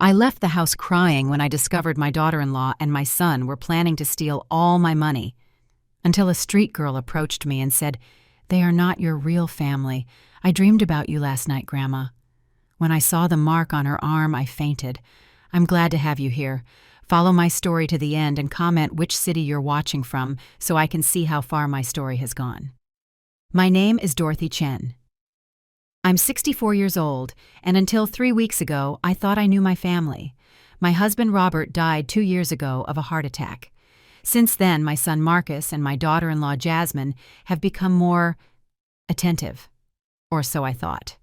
I left the house crying when I discovered my daughter-in-law and my son were planning to steal all my money, until a street girl approached me and said, "They are not your real family. I dreamed about you last night, Grandma." When I saw the mark on her arm, I fainted. I'm glad to have you here. Follow my story to the end and comment which city you're watching from so I can see how far my story has gone. My name is Dorothy Chen. I'm 64 years old, and until 3 weeks ago, I thought I knew my family. My husband Robert died 2 years ago of a heart attack. Since then, my son Marcus and my daughter-in-law Jasmine have become more attentive, or so I thought.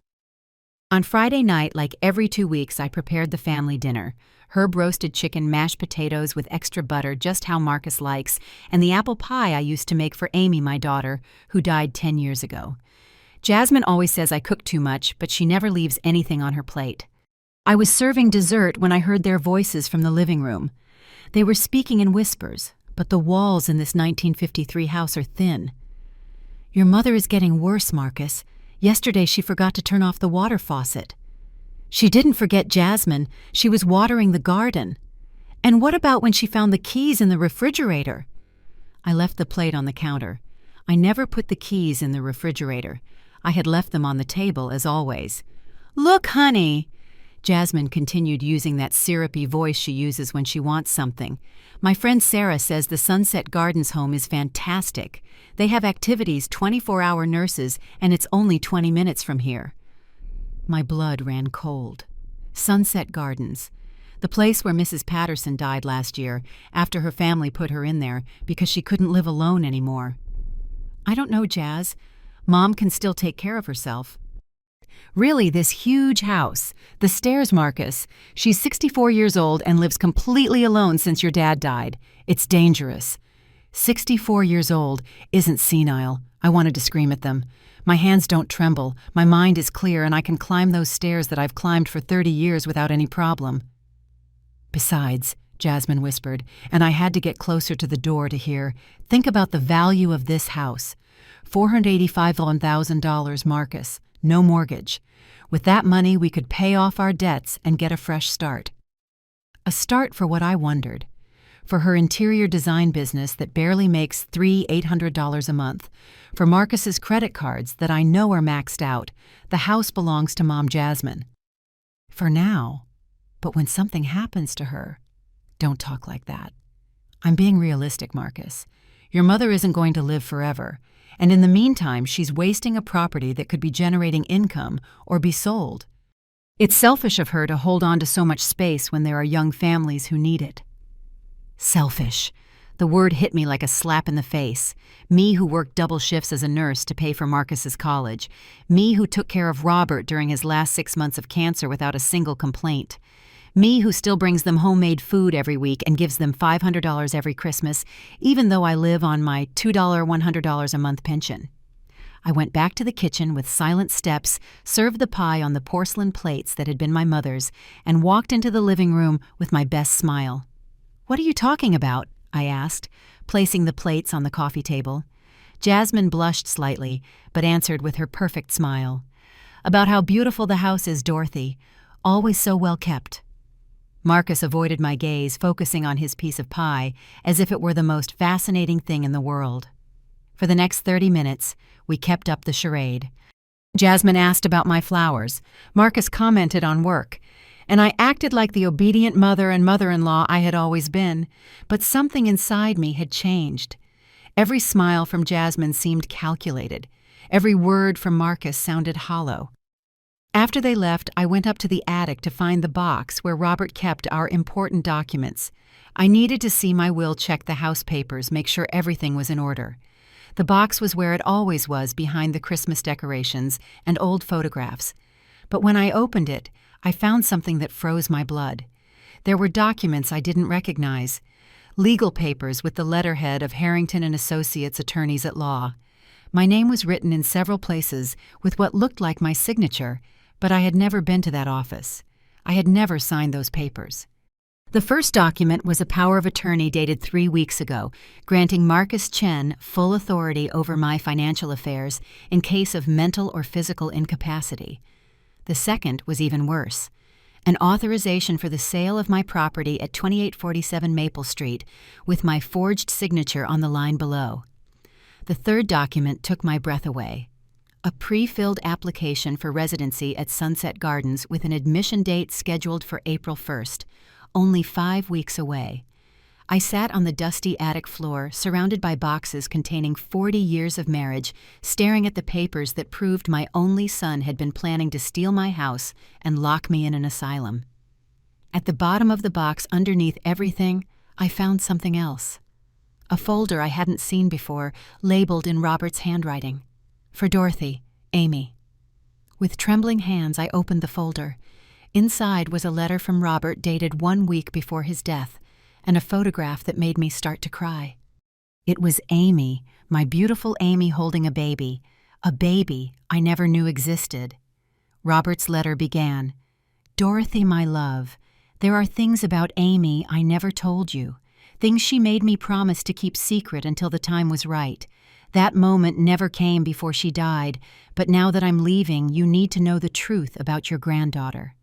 On Friday night, like every 2 weeks, I prepared the family dinner. Herb roasted chicken, mashed potatoes with extra butter, just how Marcus likes, and the apple pie I used to make for Amy, my daughter, who died 10 years ago. Jasmine always says I cook too much, but she never leaves anything on her plate. I was serving dessert when I heard their voices from the living room. They were speaking in whispers, but the walls in this 1953 house are thin. "Your mother is getting worse, Marcus. Yesterday she forgot to turn off the water faucet." "She didn't forget Jasmine. She was watering the garden." "And what about when she found the keys in the refrigerator?" I left the plate on the counter. I never put the keys in the refrigerator. I had left them on the table, as always. "Look, honey." Jasmine continued using that syrupy voice she uses when she wants something. "My friend Sarah says the Sunset Gardens home is fantastic. They have activities, 24-hour nurses, and it's only 20 minutes from here." My blood ran cold. Sunset Gardens. The place where Mrs. Patterson died last year, after her family put her in there because she couldn't live alone anymore. "I don't know, Jazz. Mom can still take care of herself." "Really, this huge house. The stairs, Marcus. She's 64 years old and lives completely alone since your dad died. It's dangerous." 64 years old isn't senile. I wanted to scream at them. My hands don't tremble. My mind is clear, and I can climb those stairs that I've climbed for 30 years without any problem. "Besides," Jasmine whispered, and I had to get closer to the door to hear, "think about the value of this house. $485,000, Marcus. No mortgage. With that money, we could pay off our debts and get a fresh start." A start for what I wondered. For her interior design business that barely makes $800 a month. For Marcus's credit cards that I know are maxed out. The house belongs to Mom Jasmine. For now. But when something happens to her, don't talk like that. I'm being realistic, Marcus. Your mother isn't going to live forever. And in the meantime, she's wasting a property that could be generating income or be sold. It's selfish of her to hold on to so much space when there are young families who need it. Selfish. The word hit me like a slap in the face. Me who worked double shifts as a nurse to pay for Marcus's college. Me who took care of Robert during his last 6 months of cancer without a single complaint. Me who still brings them homemade food every week and gives them $500 every Christmas, even though I live on my $2, $100 a month pension. I went back to the kitchen with silent steps, served the pie on the porcelain plates that had been my mother's, and walked into the living room with my best smile. "What are you talking about?" I asked, placing the plates on the coffee table. Jasmine blushed slightly, but answered with her perfect smile. "About how beautiful the house is, Dorothy. Always so well kept." Marcus avoided my gaze, focusing on his piece of pie, as if it were the most fascinating thing in the world. For the next 30 minutes, we kept up the charade. Jasmine asked about my flowers. Marcus commented on work. And I acted like the obedient mother and mother-in-law I had always been, but something inside me had changed. Every smile from Jasmine seemed calculated. Every word from Marcus sounded hollow. After they left, I went up to the attic to find the box where Robert kept our important documents. I needed to see my will, check the house papers, make sure everything was in order. The box was where it always was, behind the Christmas decorations and old photographs. But when I opened it, I found something that froze my blood. There were documents I didn't recognize. Legal papers with the letterhead of Harrington and Associates Attorneys at Law. My name was written in several places with what looked like my signature, but I had never been to that office. I had never signed those papers. The first document was a power of attorney dated 3 weeks ago, granting Marcus Chen full authority over my financial affairs in case of mental or physical incapacity. The second was even worse. an authorization for the sale of my property at 2847 Maple Street, with my forged signature on the line below. The third document took my breath away. A pre-filled application for residency at Sunset Gardens with an admission date scheduled for April 1st, only 5 weeks away. I sat on the dusty attic floor, surrounded by boxes containing 40 years of marriage, staring at the papers that proved my only son had been planning to steal my house and lock me in an asylum. At the bottom of the box, underneath everything, I found something else. A folder I hadn't seen before, labeled in Robert's handwriting. For Dorothy, Amy. With trembling hands, I opened the folder. Inside was a letter from Robert dated 1 week before his death, and a photograph that made me start to cry. It was Amy, my beautiful Amy, holding a baby I never knew existed. Robert's letter began, "Dorothy, my love, there are things about Amy I never told you, things she made me promise to keep secret until the time was right. That moment never came before she died, but now that I'm leaving, you need to know the truth about your granddaughter."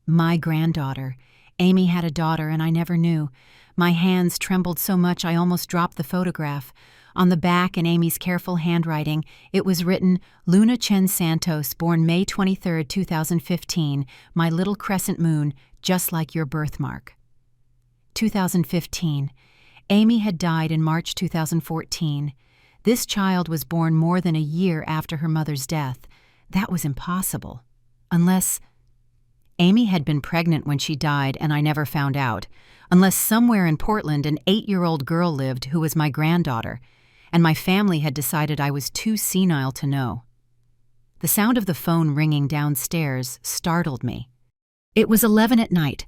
My granddaughter. Amy had a daughter, and I never knew. My hands trembled so much I almost dropped the photograph. On the back, in Amy's careful handwriting, it was written, "Luna Chen Santos, born May 23, 2015, my little crescent moon, just like your birthmark." 2015. Amy had died in March 2014. This child was born more than a year after her mother's death. That was impossible. Unless Amy had been pregnant when she died and I never found out, unless somewhere in Portland an 8-year-old girl lived who was my granddaughter, and my family had decided I was too senile to know. The sound of the phone ringing downstairs startled me. It was 11 at night.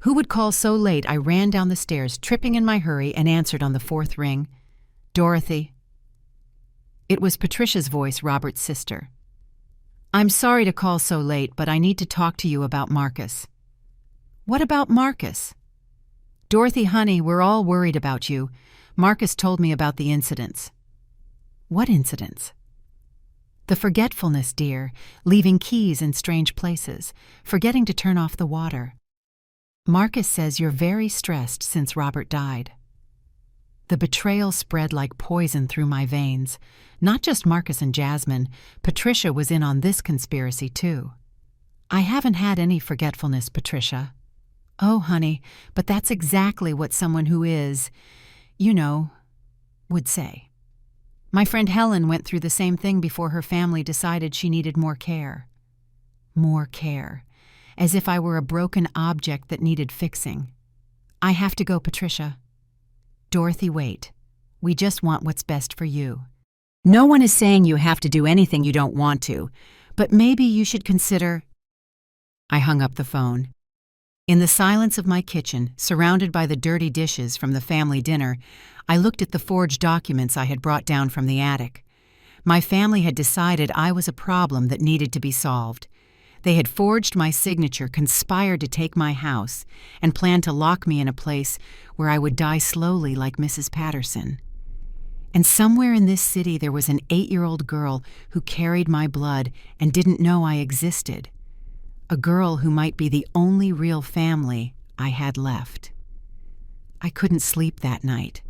Who would call so late? I ran down the stairs, tripping in my hurry, and answered on the 4th ring. "Dorothy." It was Patricia's voice, Robert's sister. "I'm sorry to call so late, but I need to talk to you about Marcus." "What about Marcus?" "Dorothy, honey, we're all worried about you. Marcus told me about the incidents." "What incidents?" "The forgetfulness, dear, leaving keys in strange places, forgetting to turn off the water. Marcus says you're very stressed since Robert died." The betrayal spread like poison through my veins. Not just Marcus and Jasmine, Patricia was in on this conspiracy too. "I haven't had any forgetfulness, Patricia." "Oh, honey, but that's exactly what someone who is, would say. My friend Helen went through the same thing before her family decided she needed more care." More care. As if I were a broken object that needed fixing. "I have to go, Patricia." "Dorothy, wait. We just want what's best for you. No one is saying you have to do anything you don't want to, but maybe you should consider—" I hung up the phone. In the silence of my kitchen, surrounded by the dirty dishes from the family dinner, I looked at the forged documents I had brought down from the attic. My family had decided I was a problem that needed to be solved. They had forged my signature, conspired to take my house, and planned to lock me in a place where I would die slowly like Mrs. Patterson. And somewhere in this city there was an 8-year-old girl who carried my blood and didn't know I existed. A girl who might be the only real family I had left. I couldn't sleep that night.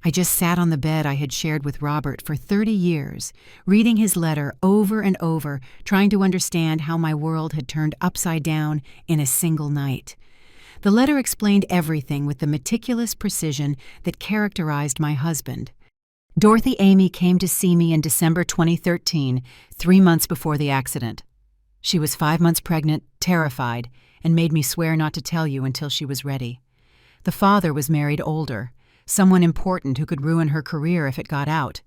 I just sat on the bed I had shared with Robert for 30 years, reading his letter over and over, trying to understand how my world had turned upside down in a single night. The letter explained everything with the meticulous precision that characterized my husband. Dorothy Amy came to see me in December 2013, 3 months before the accident. She was 5 months pregnant, terrified, and made me swear not to tell you until she was ready. The father was married older, someone important who could ruin her career if it got out.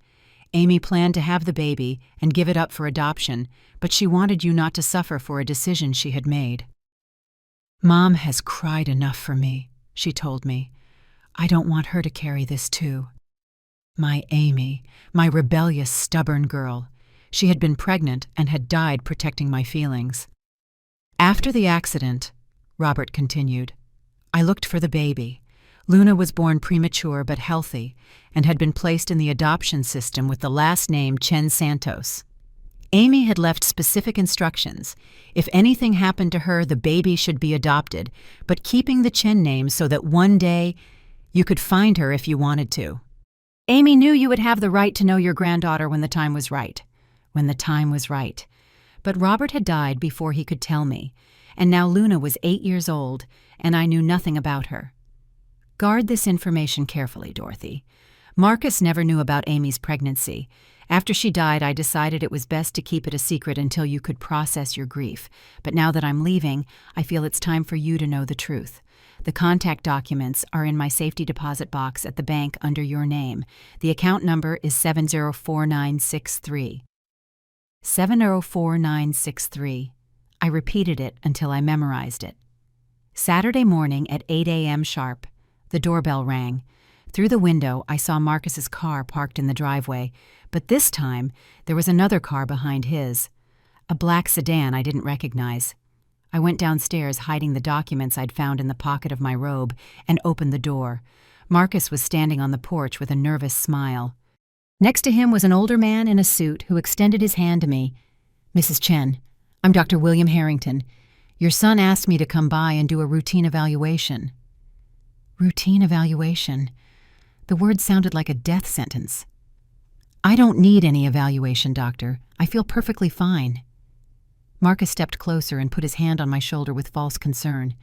Amy planned to have the baby and give it up for adoption, but she wanted you not to suffer for a decision she had made. "Mom has cried enough for me," she told me. "I don't want her to carry this too." My Amy, my rebellious, stubborn girl. She had been pregnant and had died protecting my feelings. "After the accident," Robert continued, "I looked for the baby. Luna was born premature but healthy and had been placed in the adoption system with the last name Chen Santos. Amy had left specific instructions. If anything happened to her, the baby should be adopted, but keeping the Chen name so that one day you could find her if you wanted to. Amy knew you would have the right to know your granddaughter when the time was right. When the time was right. But Robert had died before he could tell me, and now Luna was 8 years old, and I knew nothing about her. Guard this information carefully, Dorothy. Marcus never knew about Amy's pregnancy. After she died, I decided it was best to keep it a secret until you could process your grief. But now that I'm leaving, I feel it's time for you to know the truth. The contact documents are in my safety deposit box at the bank under your name. The account number is 704963. 704963. I repeated it until I memorized it. Saturday morning at 8 a.m. sharp, the doorbell rang. Through the window, I saw Marcus's car parked in the driveway, but this time there was another car behind his. A black sedan I didn't recognize. I went downstairs, hiding the documents I'd found in the pocket of my robe, and opened the door. Marcus was standing on the porch with a nervous smile. Next to him was an older man in a suit who extended his hand to me. "Mrs. Chen, I'm Dr. William Harrington. Your son asked me to come by and do a routine evaluation." Routine evaluation. The word sounded like a death sentence. "I don't need any evaluation, doctor. I feel perfectly fine." Marcus stepped closer and put his hand on my shoulder with false concern.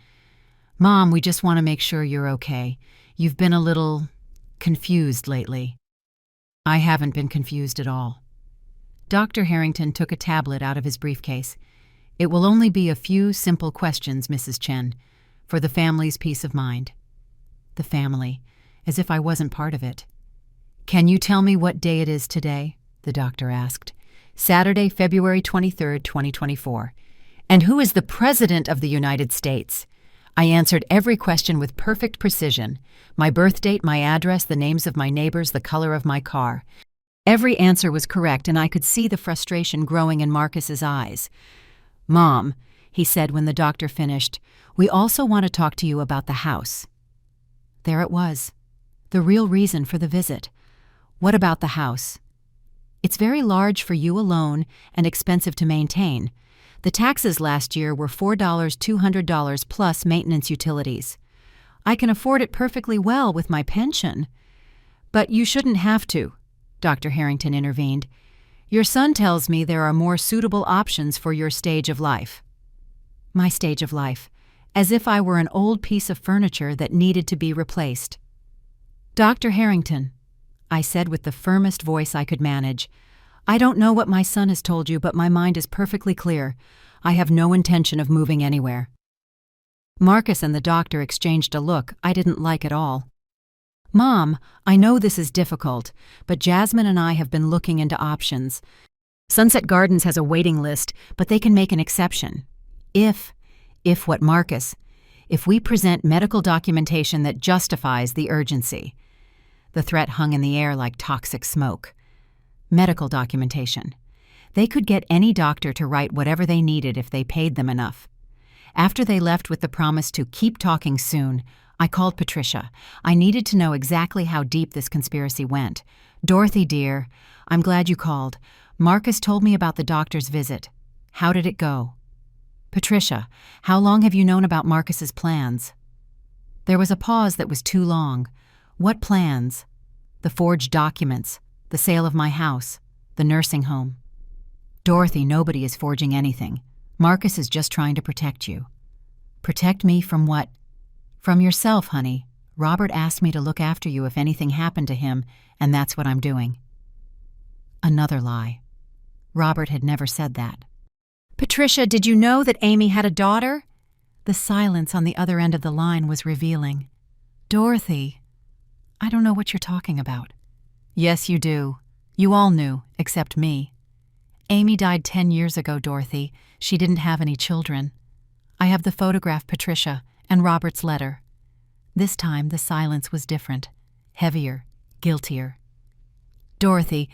"Mom, we just want to make sure you're okay. You've been a little confused lately." "I haven't been confused at all." Dr. Harrington took a tablet out of his briefcase. "It will only be a few simple questions, Mrs. Chen, for the family's peace of mind." The family, as if I wasn't part of it. "Can you tell me what day it is today?" the doctor asked. "Saturday, February 23rd, 2024. "And who is the President of the United States?" I answered every question with perfect precision. My birth date, my address, the names of my neighbors, the color of my car. Every answer was correct, and I could see the frustration growing in Marcus's eyes. "Mom," he said when the doctor finished, "we also want to talk to you about the house." There it was. The real reason for the visit. "What about the house?" "It's very large for you alone and expensive to maintain. The taxes last year were $4,200 plus maintenance utilities. I can afford it perfectly well with my pension." "But you shouldn't have to," Dr. Harrington intervened. "Your son tells me there are more suitable options for your stage of life." My stage of life, as if I were an old piece of furniture that needed to be replaced. "Dr. Harrington," I said with the firmest voice I could manage, "I don't know what my son has told you, but my mind is perfectly clear. I have no intention of moving anywhere." Marcus and the doctor exchanged a look I didn't like at all. "Mom, I know this is difficult, but Jasmine and I have been looking into options. Sunset Gardens has a waiting list, but they can make an exception. If what, Marcus? If we present medical documentation that justifies the urgency." The threat hung in the air like toxic smoke. Medical documentation. They could get any doctor to write whatever they needed if they paid them enough. After they left with the promise to keep talking soon, I called Patricia. I needed to know exactly how deep this conspiracy went. "Dorothy, dear, I'm glad you called. Marcus told me about the doctor's visit. How did it go?" "Patricia, how long have you known about Marcus's plans?" There was a pause that was too long. "What plans?" "The forged documents, the sale of my house, the nursing home." "Dorothy, nobody is forging anything. Marcus is just trying to protect you." "Protect me from what?" "From yourself, honey. Robert asked me to look after you if anything happened to him, and that's what I'm doing." Another lie. Robert had never said that. "Patricia, did you know that Amy had a daughter?" The silence on the other end of the line was revealing. "Dorothy, I don't know what you're talking about." "Yes, you do. You all knew, except me. Amy died 10 years ago, Dorothy. She didn't have any children. I have the photograph, Patricia, and Robert's letter." This time the silence was different, heavier, guiltier. "Dorothy,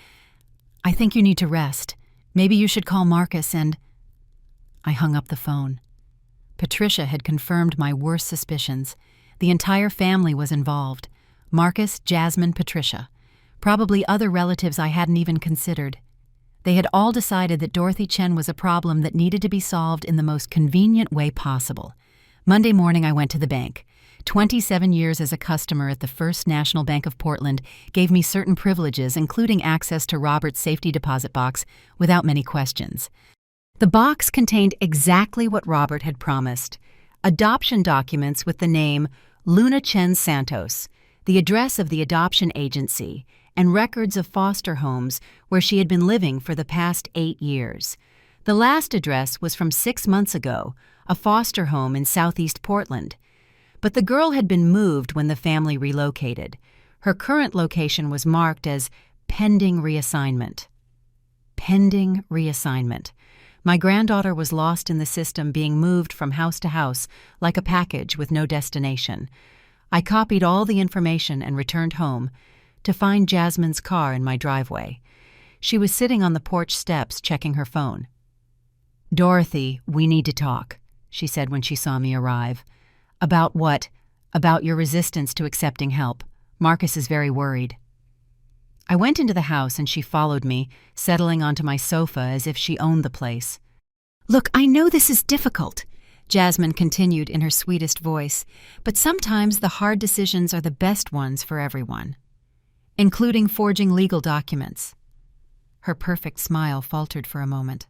I think you need to rest. Maybe you should call Marcus and—" I hung up the phone. Patricia had confirmed my worst suspicions. The entire family was involved. Marcus, Jasmine, Patricia. Probably other relatives I hadn't even considered. They had all decided that Dorothy Chen was a problem that needed to be solved in the most convenient way possible. Monday morning, I went to the bank. 27 years as a customer at the First National Bank of Portland gave me certain privileges, including access to Robert's safety deposit box, without many questions. The box contained exactly what Robert had promised: adoption documents with the name Luna Chen Santos, the address of the adoption agency, and records of foster homes where she had been living for the past 8 years. The last address was from 6 months ago, a foster home in southeast Portland. But the girl had been moved when the family relocated. Her current location was marked as pending reassignment. Pending reassignment. My granddaughter was lost in the system, being moved from house to house like a package with no destination. I copied all the information and returned home to find Jasmine's car in my driveway. She was sitting on the porch steps checking her phone. "Dorothy, we need to talk," she said when she saw me arrive. "About what?" "About your resistance to accepting help. Marcus is very worried." I went into the house and she followed me, settling onto my sofa as if she owned the place. "Look, I know this is difficult," Jasmine continued in her sweetest voice, "but sometimes the hard decisions are the best ones for everyone, including forging legal documents." Her perfect smile faltered for a moment.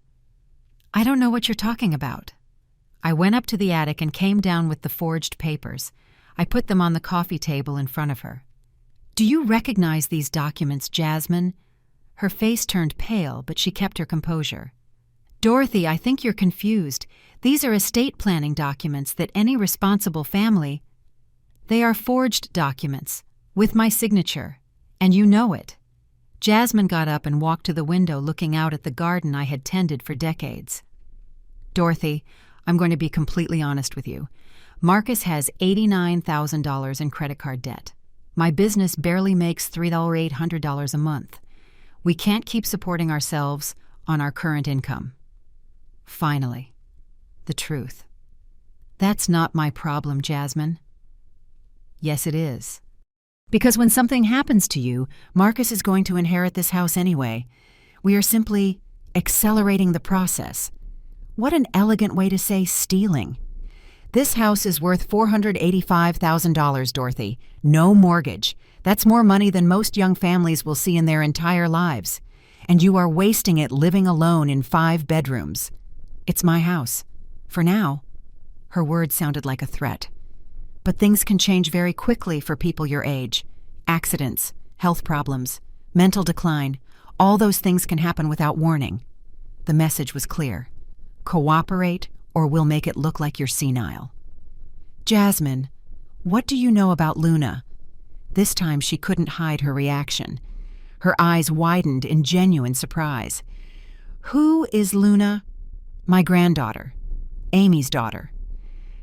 "I don't know what you're talking about." I went up to the attic and came down with the forged papers. I put them on the coffee table in front of her. "Do you recognize these documents, Jasmine?" Her face turned pale, but she kept her composure. "Dorothy, I think you're confused. These are estate planning documents that any responsible family—" "They are forged documents, with my signature, and you know it." Jasmine got up and walked to the window, looking out at the garden I had tended for decades. "Dorothy, I'm going to be completely honest with you. Marcus has $89,000 in credit card debt. My business barely makes $3,800 a month. We can't keep supporting ourselves on our current income." Finally, the truth. "That's not my problem, Jasmine." "Yes, it is. Because when something happens to you, Marcus is going to inherit this house anyway. We are simply accelerating the process." What an elegant way to say stealing. "This house is worth $485,000, Dorothy. No mortgage. That's more money than most young families will see in their entire lives. And you are wasting it living alone in 5 bedrooms. It's my house. For now." Her words sounded like a threat. "But things can change very quickly for people your age. Accidents, health problems, mental decline, all those things can happen without warning." The message was clear. Cooperate, or we'll make it look like you're senile. "Jasmine, what do you know about Luna?" This time she couldn't hide her reaction. Her eyes widened in genuine surprise. "Who is Luna?" "My granddaughter. Amy's daughter."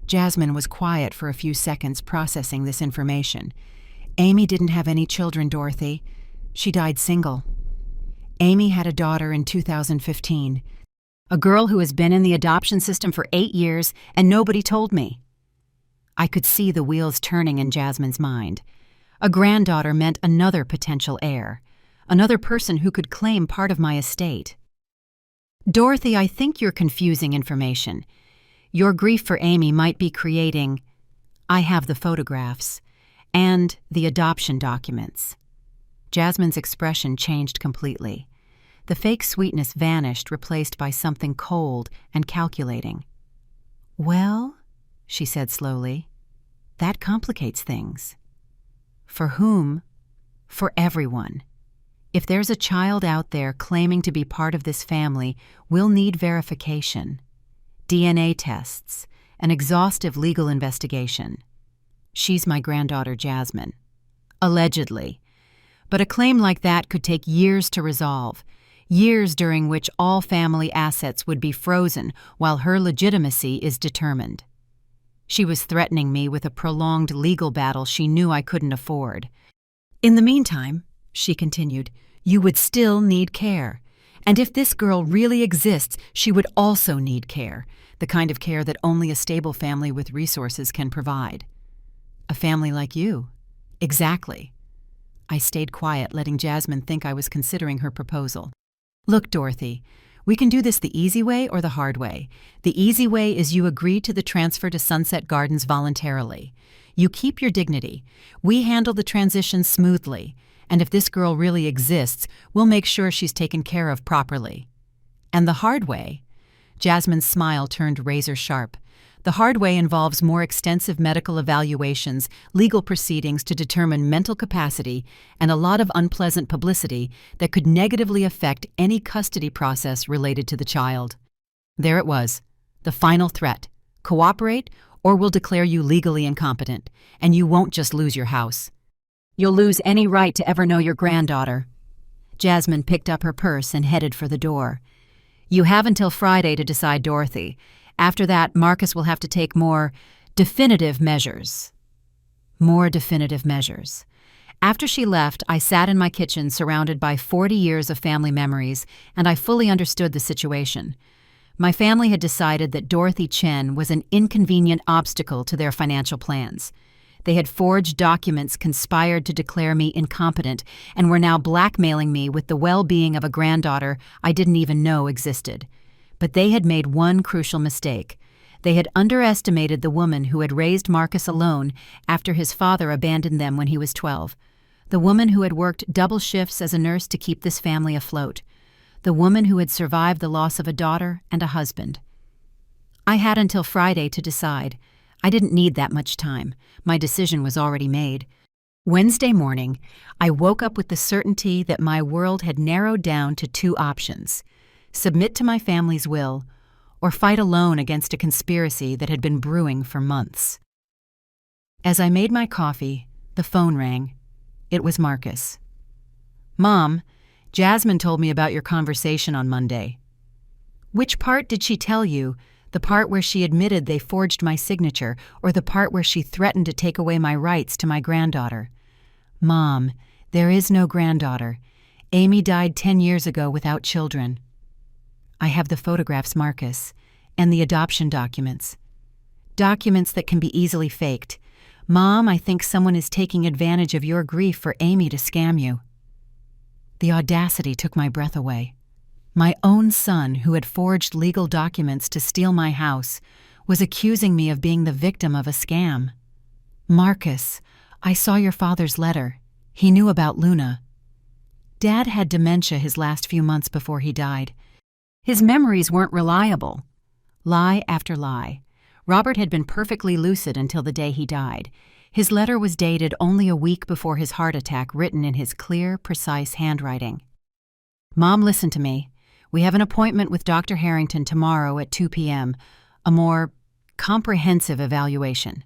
Jasmine was quiet for a few seconds, processing this information. "Amy didn't have any children, Dorothy. She died single. Amy had a daughter in 2015. A girl who has been in the adoption system for 8 years, and nobody told me." I could see the wheels turning in Jasmine's mind. A granddaughter meant another potential heir, another person who could claim part of my estate. "Dorothy, I think you're confusing information. Your grief for Amy might be creating— I have the photographs and the adoption documents." Jasmine's expression changed completely. The fake sweetness vanished, replaced by something cold and calculating. "Well," she said slowly, "that complicates things." "For whom?" "For everyone. If there's a child out there claiming to be part of this family, we'll need verification. DNA tests, an exhaustive legal investigation. She's my granddaughter, Jasmine. Allegedly. But a claim like that could take years to resolve. Years during which all family assets would be frozen while her legitimacy is determined. She was threatening me with a prolonged legal battle she knew I couldn't afford. "In the meantime," she continued, "you would still need care. And if this girl really exists, she would also need care, the kind of care that only a stable family with resources can provide." "A family like you." "Exactly." I stayed quiet, letting Jasmine think I was considering her proposal. Look, Dorothy, we can do this the easy way or the hard way. The easy way is you agree to the transfer to Sunset Gardens voluntarily. You keep your dignity. We handle the transition smoothly. And if this girl really exists, we'll make sure she's taken care of properly. And the hard way? Jasmine's smile turned razor sharp. The hard way involves more extensive medical evaluations, legal proceedings to determine mental capacity, and a lot of unpleasant publicity that could negatively affect any custody process related to the child. There it was, the final threat. Cooperate, or we'll declare you legally incompetent, and you won't just lose your house. You'll lose any right to ever know your granddaughter. Jasmine picked up her purse and headed for the door. You have until Friday to decide, Dorothy. After that, Marcus will have to take more definitive measures. More definitive measures. After she left, I sat in my kitchen surrounded by 40 years of family memories, and I fully understood the situation. My family had decided that Dorothy Chen was an inconvenient obstacle to their financial plans. They had forged documents conspired to declare me incompetent and were now blackmailing me with the well-being of a granddaughter I didn't even know existed. But they had made one crucial mistake. They had underestimated the woman who had raised Marcus alone after his father abandoned them when he was 12. The woman who had worked double shifts as a nurse to keep this family afloat. The woman who had survived the loss of a daughter and a husband. I had until Friday to decide. I didn't need that much time. My decision was already made. Wednesday morning, I woke up with the certainty that my world had narrowed down to two options: submit to my family's will, or fight alone against a conspiracy that had been brewing for months. As I made my coffee, the phone rang. It was Marcus. Mom, Jasmine told me about your conversation on Monday. Which part did she tell you? The part where she admitted they forged my signature, or the part where she threatened to take away my rights to my granddaughter? Mom, there is no granddaughter. Amy died 10 years ago without children. I have the photographs, Marcus, and the adoption documents. Documents that can be easily faked. Mom, I think someone is taking advantage of your grief for Amy to scam you. The audacity took my breath away. My own son, who had forged legal documents to steal my house, was accusing me of being the victim of a scam. Marcus, I saw your father's letter. He knew about Luna. Dad had dementia his last few months before he died. His memories weren't reliable. Lie after lie. Robert had been perfectly lucid until the day he died. His letter was dated only a week before his heart attack, written in his clear, precise handwriting. Mom, listen to me. We have an appointment with Dr. Harrington tomorrow at 2 p.m., a more comprehensive evaluation.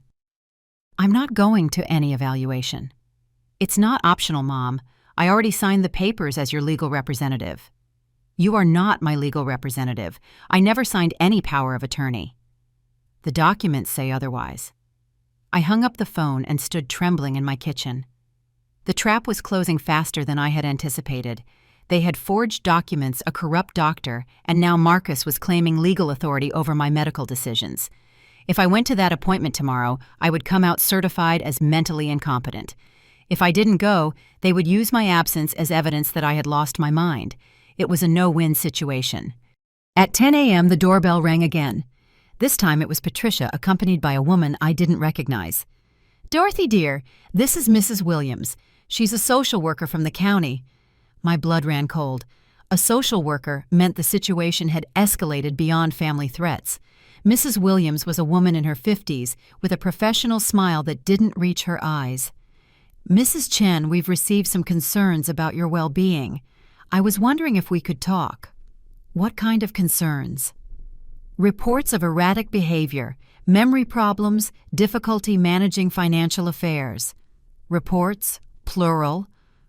I'm not going to any evaluation. It's not optional, Mom. I already signed the papers as your legal representative. You are not my legal representative. I never signed any power of attorney. The documents say otherwise. I hung up the phone and stood trembling in my kitchen. The trap was closing faster than I had anticipated. They had forged documents, a corrupt doctor, and now Marcus was claiming legal authority over my medical decisions. If I went to that appointment tomorrow, I would come out certified as mentally incompetent. If I didn't go, they would use my absence as evidence that I had lost my mind. It was a no-win situation. At 10 a.m., the doorbell rang again. This time it was Patricia, accompanied by a woman I didn't recognize. Dorothy, dear, this is Mrs. Williams. She's a social worker from the county. My blood ran cold. A social worker meant the situation had escalated beyond family threats. Mrs. Williams was a woman in her 50s with a professional smile that didn't reach her eyes. Mrs. Chen, we've received some concerns about your well-being. I was wondering if we could talk. What kind of concerns? Reports of erratic behavior, memory problems, difficulty managing financial affairs. Reports, plural.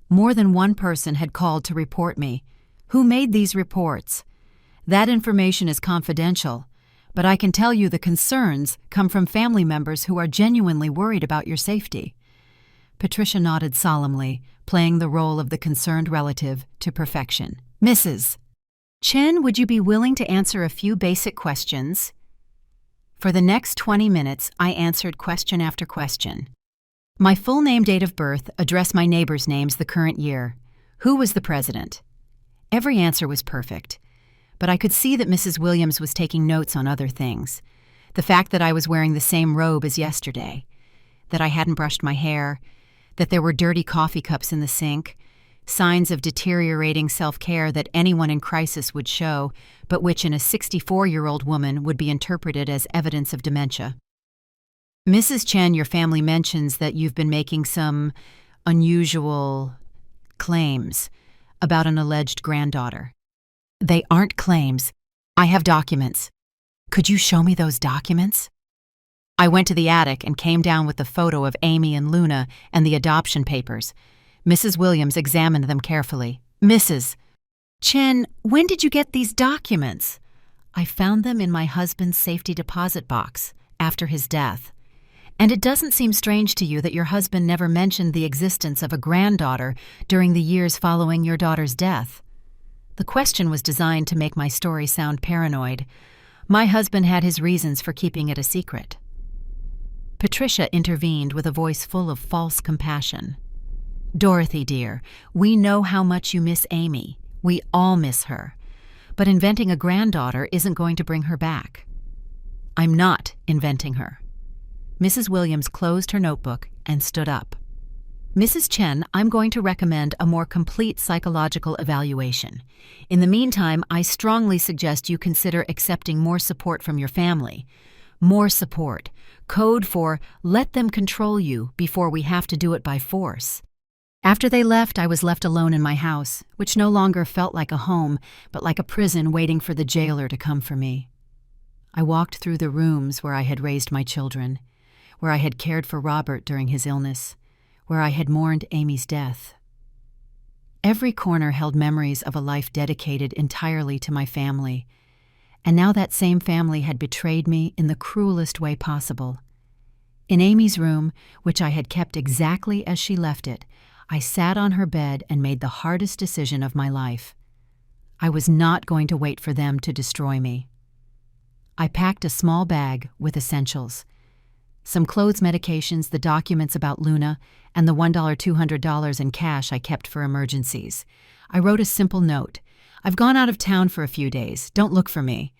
More than one person had called to report me. Who made these reports? That information is confidential, but I can tell you the concerns come from family members who are genuinely worried about your safety. Patricia nodded solemnly, playing the role of the concerned relative to perfection. Mrs. Chen, would you be willing to answer a few basic questions? For the next 20 minutes, I answered question after question. My full name, date of birth, address, my neighbors' names, the current year. Who was the president? Every answer was perfect, but I could see that Mrs. Williams was taking notes on other things. The fact that I was wearing the same robe as yesterday, that I hadn't brushed my hair, that there were dirty coffee cups in the sink, signs of deteriorating self-care that anyone in crisis would show, but which in a 64-year-old woman would be interpreted as evidence of dementia. Mrs. Chen, your family mentions that you've been making some unusual claims about an alleged granddaughter. They aren't claims. I have documents. Could you show me those documents? I went to the attic and came down with the photo of Amy and Luna and the adoption papers. Mrs. Williams examined them carefully. Mrs. Chen, when did you get these documents? I found them in my husband's safety deposit box after his death. And it doesn't seem strange to you that your husband never mentioned the existence of a granddaughter during the years following your daughter's death. The question was designed to make my story sound paranoid. My husband had his reasons for keeping it a secret. Patricia intervened with a voice full of false compassion. Dorothy, dear, we know how much you miss Amy. We all miss her. But inventing a granddaughter isn't going to bring her back. I'm not inventing her. Mrs. Williams closed her notebook and stood up. Mrs. Chen, I'm going to recommend a more complete psychological evaluation. In the meantime, I strongly suggest you consider accepting more support from your family. More support. Code for let them control you before we have to do it by force. After they left, I was left alone in my house, which no longer felt like a home, but like a prison waiting for the jailer to come for me. I walked through the rooms where I had raised my children, where I had cared for Robert during his illness, where I had mourned Amy's death. Every corner held memories of a life dedicated entirely to my family, and now that same family had betrayed me in the cruelest way possible. In Amy's room, which I had kept exactly as she left it, I sat on her bed and made the hardest decision of my life. I was not going to wait for them to destroy me. I packed a small bag with essentials. Some clothes, medications, the documents about Luna, and the $200 in cash I kept for emergencies. I wrote a simple note. I've gone out of town for a few days. Don't look for me.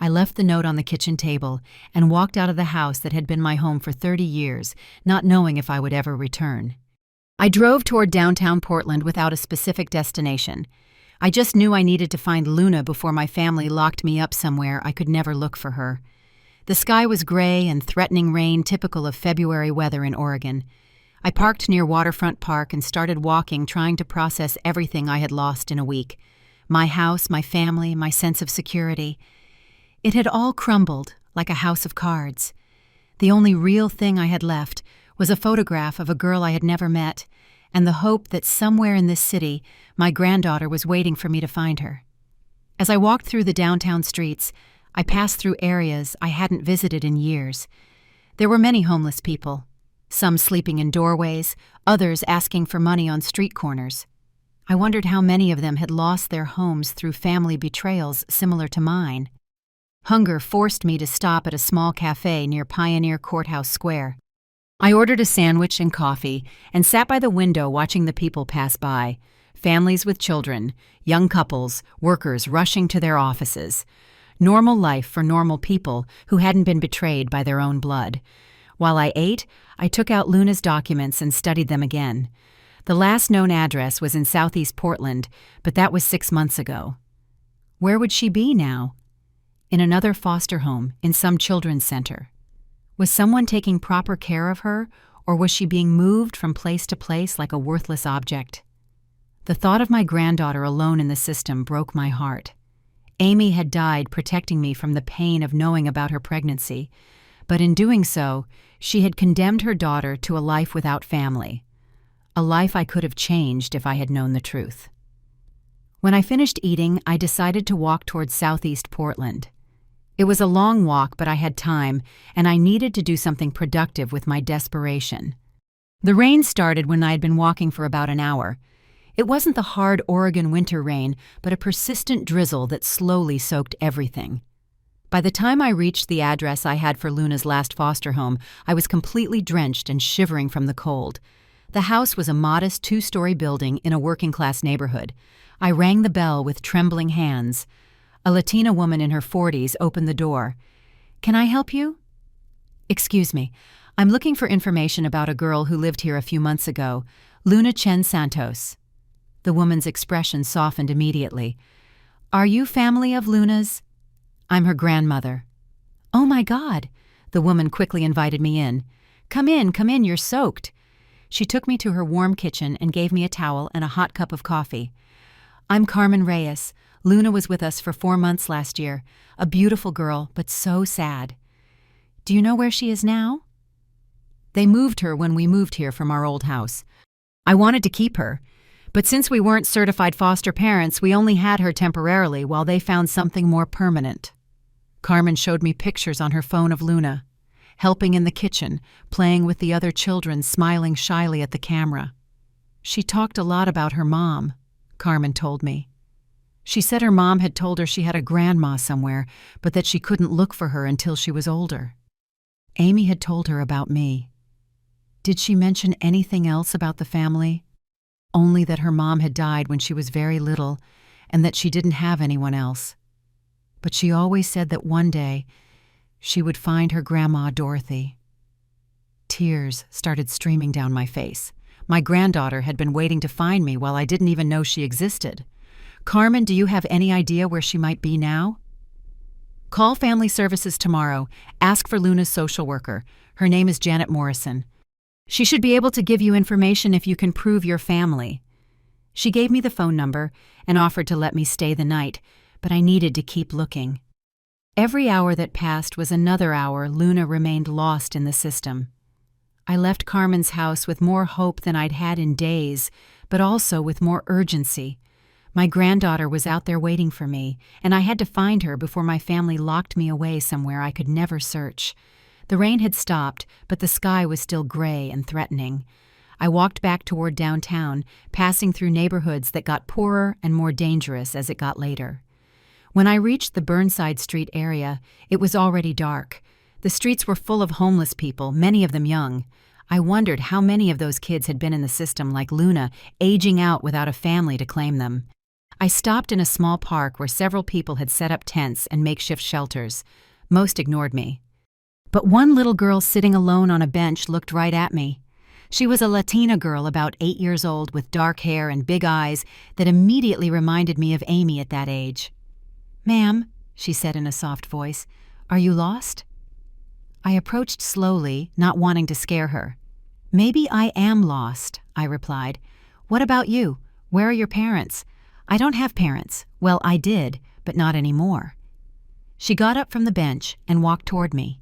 I left the note on the kitchen table and walked out of the house that had been my home for 30 years, not knowing if I would ever return. I drove toward downtown Portland without a specific destination. I just knew I needed to find Luna before my family locked me up somewhere I could never look for her. The sky was gray and threatening rain, typical of February weather in Oregon. I parked near Waterfront Park and started walking, trying to process everything I had lost in a week. My house, my family, my sense of security. It had all crumbled like a house of cards. The only real thing I had left was a photograph of a girl I had never met, and the hope that somewhere in this city my granddaughter was waiting for me to find her. As I walked through the downtown streets, I passed through areas I hadn't visited in years. There were many homeless people, some sleeping in doorways, others asking for money on street corners. I wondered how many of them had lost their homes through family betrayals similar to mine. Hunger forced me to stop at a small cafe near Pioneer Courthouse Square. I ordered a sandwich and coffee and sat by the window watching the people pass by, families with children, young couples, workers rushing to their offices. Normal life for normal people who hadn't been betrayed by their own blood. While I ate, I took out Luna's documents and studied them again. The last known address was in Southeast Portland, but that was 6 months ago. Where would she be now? In another foster home, in some children's center. Was someone taking proper care of her, or was she being moved from place to place like a worthless object? The thought of my granddaughter alone in the system broke my heart. Amy had died protecting me from the pain of knowing about her pregnancy, but in doing so, she had condemned her daughter to a life without family, a life I could have changed if I had known the truth. When I finished eating, I decided to walk towards Southeast Portland. It was a long walk, but I had time, and I needed to do something productive with my desperation. The rain started when I had been walking for about an hour. It wasn't the hard Oregon winter rain, but a persistent drizzle that slowly soaked everything. By the time I reached the address I had for Luna's last foster home, I was completely drenched and shivering from the cold. The house was a modest two-story building in a working-class neighborhood. I rang the bell with trembling hands. A Latina woman in her 40s opened the door. "Can I help you?" "Excuse me. I'm looking for information about a girl who lived here a few months ago, Luna Chen Santos." The woman's expression softened immediately. "Are you family of Luna's?" "I'm her grandmother." "Oh my God!" The woman quickly invited me in. Come in, you're soaked." She took me to her warm kitchen and gave me a towel and a hot cup of coffee. "I'm Carmen Reyes. Luna was with us for 4 months last year. A beautiful girl, but so sad." "Do you know where she is now?" "They moved her when we moved here from our old house. I wanted to keep her, but since we weren't certified foster parents, we only had her temporarily while they found something more permanent." Carmen showed me pictures on her phone of Luna, helping in the kitchen, playing with the other children, smiling shyly at the camera. "She talked a lot about her mom," Carmen told me. She said her mom had told her she had a grandma somewhere, but that she couldn't look for her until she was older. Amy had told her about me. Did she mention anything else about the family? Only that her mom had died when she was very little and that she didn't have anyone else. But she always said that one day she would find her grandma Dorothy. Tears started streaming down my face. My granddaughter had been waiting to find me while I didn't even know she existed. "Carmen, do you have any idea where she might be now?" "Call Family Services tomorrow. Ask for Luna's social worker. Her name is Janet Morrison. She should be able to give you information if you can prove your family." She gave me the phone number and offered to let me stay the night, but I needed to keep looking. Every hour that passed was another hour Luna remained lost in the system. I left Carmen's house with more hope than I'd had in days, but also with more urgency. My granddaughter was out there waiting for me, and I had to find her before my family locked me away somewhere I could never search. The rain had stopped, but the sky was still gray and threatening. I walked back toward downtown, passing through neighborhoods that got poorer and more dangerous as it got later. When I reached the Burnside Street area, it was already dark. The streets were full of homeless people, many of them young. I wondered how many of those kids had been in the system like Luna, aging out without a family to claim them. I stopped in a small park where several people had set up tents and makeshift shelters. Most ignored me. But one little girl sitting alone on a bench looked right at me. She was a Latina girl about 8 years old with dark hair and big eyes that immediately reminded me of Amy at that age. "Ma'am," she said in a soft voice, "are you lost?" I approached slowly, not wanting to scare her. "Maybe I am lost," I replied. "What about you? Where are your parents?" "I don't have parents. Well, I did, but not anymore." She got up from the bench and walked toward me.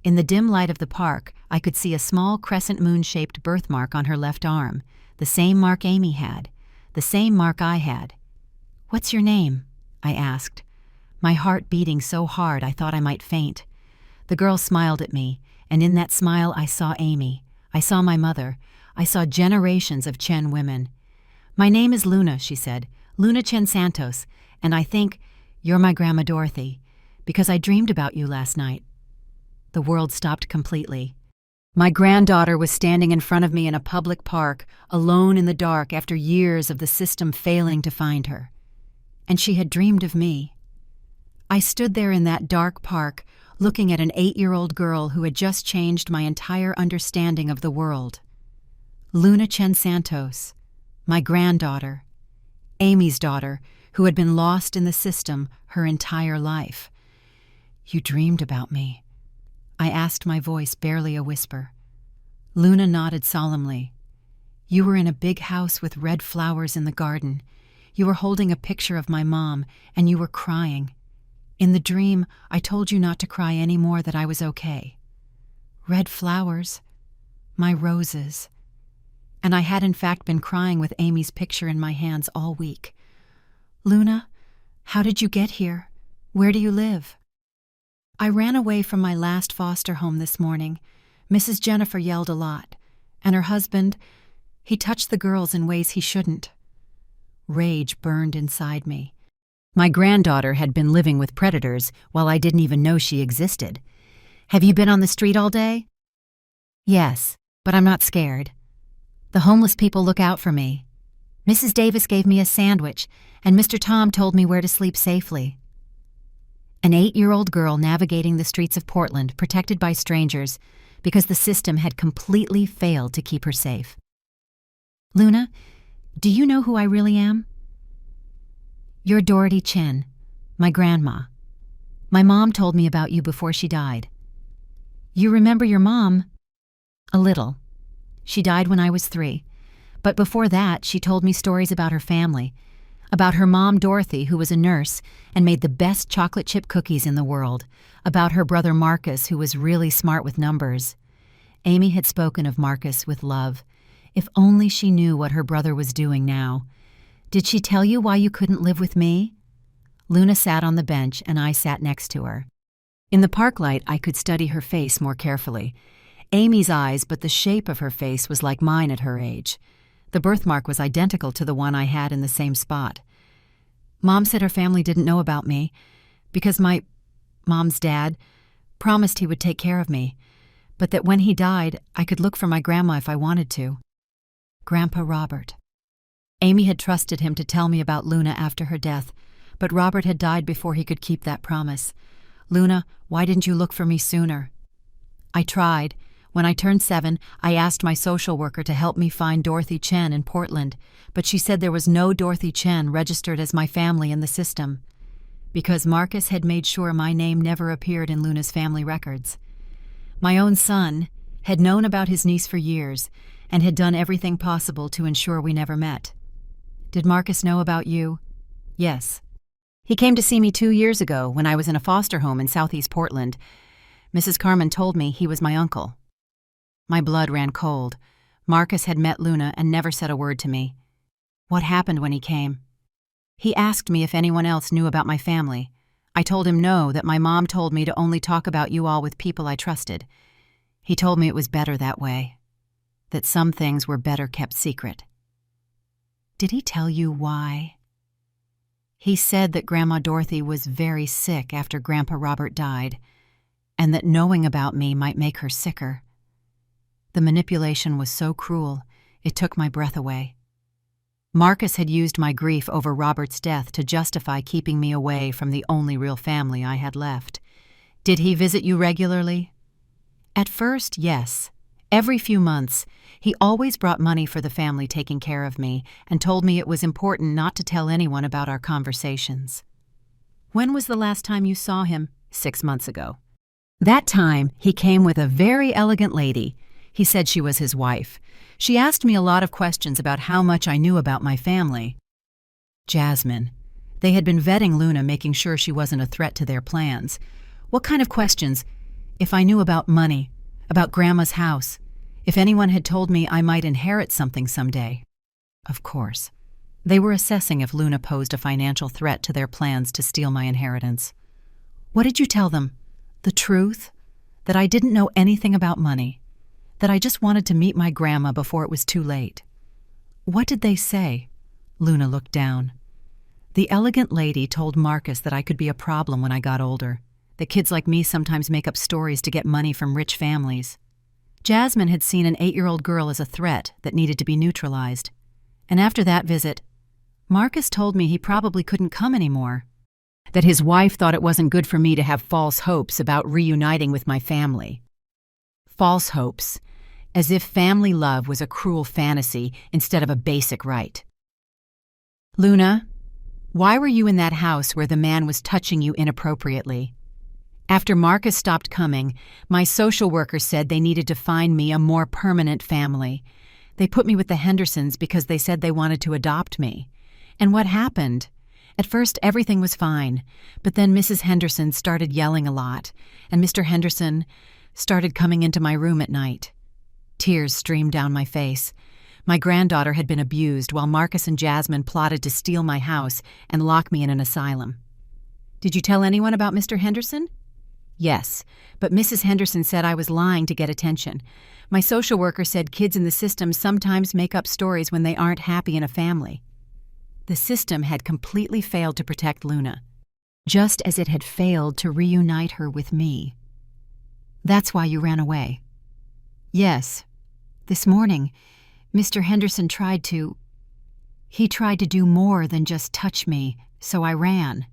In the dim light of the park, I could see a small crescent moon-shaped birthmark on her left arm, the same mark Amy had, the same mark I had. "What's your name?" I asked, my heart beating so hard I thought I might faint. The girl smiled at me, and in that smile I saw Amy. I saw my mother. I saw generations of Chen women. "My name is Luna," she said, "Luna Chen Santos, and I think you're my Grandma Dorothy, because I dreamed about you last night." The world stopped completely. My granddaughter was standing in front of me in a public park, alone in the dark after years of the system failing to find her. And she had dreamed of me. I stood there in that dark park, looking at an 8-year-old girl who had just changed my entire understanding of the world. Luna Chen Santos, my granddaughter, Amy's daughter, who had been lost in the system her entire life. "You dreamed about me," I asked, my voice barely a whisper. Luna nodded solemnly. "You were in a big house with red flowers in the garden. You were holding a picture of my mom, and you were crying. In the dream, I told you not to cry any more, that I was okay. Red flowers, my roses." And I had in fact been crying with Amy's picture in my hands all week. "Luna, how did you get here? Where do you live?" "I ran away from my last foster home this morning. Mrs. Jennifer yelled a lot, and her husband, he touched the girls in ways he shouldn't." Rage burned inside me. My granddaughter had been living with predators while I didn't even know she existed. "Have you been on the street all day?" "Yes, but I'm not scared." The homeless people look out for me. Mrs. Davis gave me a sandwich, and Mr. Tom told me where to sleep safely. An 8-year-old girl navigating the streets of Portland, protected by strangers, because the system had completely failed to keep her safe. Luna, do you know who I really am? You're Dorothy Chen, my grandma. My mom told me about you before she died. You remember your mom? A little. She died when I was 3. But before that, she told me stories about her family, about her mom, Dorothy, who was a nurse and made the best chocolate chip cookies in the world, about her brother Marcus, who was really smart with numbers. Amy had spoken of Marcus with love. If only she knew what her brother was doing now. Did she tell you why you couldn't live with me? Luna sat on the bench and I sat next to her. In the park light, I could study her face more carefully. Amy's eyes, but the shape of her face was like mine at her age. The birthmark was identical to the one I had in the same spot. Mom said her family didn't know about me because my mom's dad promised he would take care of me, but that when he died, I could look for my grandma if I wanted to. Grandpa Robert. Amy had trusted him to tell me about Luna after her death, but Robert had died before he could keep that promise. Luna, why didn't you look for me sooner? I tried. When I turned 7, I asked my social worker to help me find Dorothy Chen in Portland, but she said there was no Dorothy Chen registered as my family in the system, because Marcus had made sure my name never appeared in Luna's family records. My own son had known about his niece for years and had done everything possible to ensure we never met. Did Marcus know about you? Yes. He came to see me 2 years ago when I was in a foster home in Southeast Portland. Mrs. Carmen told me he was my uncle. My blood ran cold. Marcus had met Luna and never said a word to me. What happened when he came? He asked me if anyone else knew about my family. I told him no, that my mom told me to only talk about you all with people I trusted. He told me it was better that way, that some things were better kept secret. Did he tell you why? He said that Grandma Dorothy was very sick after Grandpa Robert died, and that knowing about me might make her sicker. The manipulation was so cruel, it took my breath away. Marcus had used my grief over Robert's death to justify keeping me away from the only real family I had left. Did he visit you regularly? At first, yes. Every few months, he always brought money for the family taking care of me and told me it was important not to tell anyone about our conversations. When was the last time you saw him? 6 months ago. That time, he came with a very elegant lady. He said she was his wife. She asked me a lot of questions about how much I knew about my family. Jasmine. They had been vetting Luna, making sure she wasn't a threat to their plans. What kind of questions? If I knew about money, about Grandma's house, if anyone had told me I might inherit something someday. Of course. They were assessing if Luna posed a financial threat to their plans to steal my inheritance. What did you tell them? The truth? That I didn't know anything about money? That I just wanted to meet my grandma before it was too late? What did they say? Luna looked down. The elegant lady told Marcus that I could be a problem when I got older, that kids like me sometimes make up stories to get money from rich families. Jasmine had seen an 8-year-old girl as a threat that needed to be neutralized. And after that visit, Marcus told me he probably couldn't come anymore, that his wife thought it wasn't good for me to have false hopes about reuniting with my family. False hopes. As if family love was a cruel fantasy instead of a basic right. Luna, why were you in that house where the man was touching you inappropriately? After Marcus stopped coming, my social worker said they needed to find me a more permanent family. They put me with the Hendersons because they said they wanted to adopt me. And what happened? At first, everything was fine, but then Mrs. Henderson started yelling a lot, and Mr. Henderson started coming into my room at night. Tears streamed down my face. My granddaughter had been abused while Marcus and Jasmine plotted to steal my house and lock me in an asylum. Did you tell anyone about Mr. Henderson? Yes, but Mrs. Henderson said I was lying to get attention. My social worker said kids in the system sometimes make up stories when they aren't happy in a family. The system had completely failed to protect Luna, just as it had failed to reunite her with me. That's why you ran away. Yes. This morning, Mr. Henderson tried to do more than just touch me, so I ran.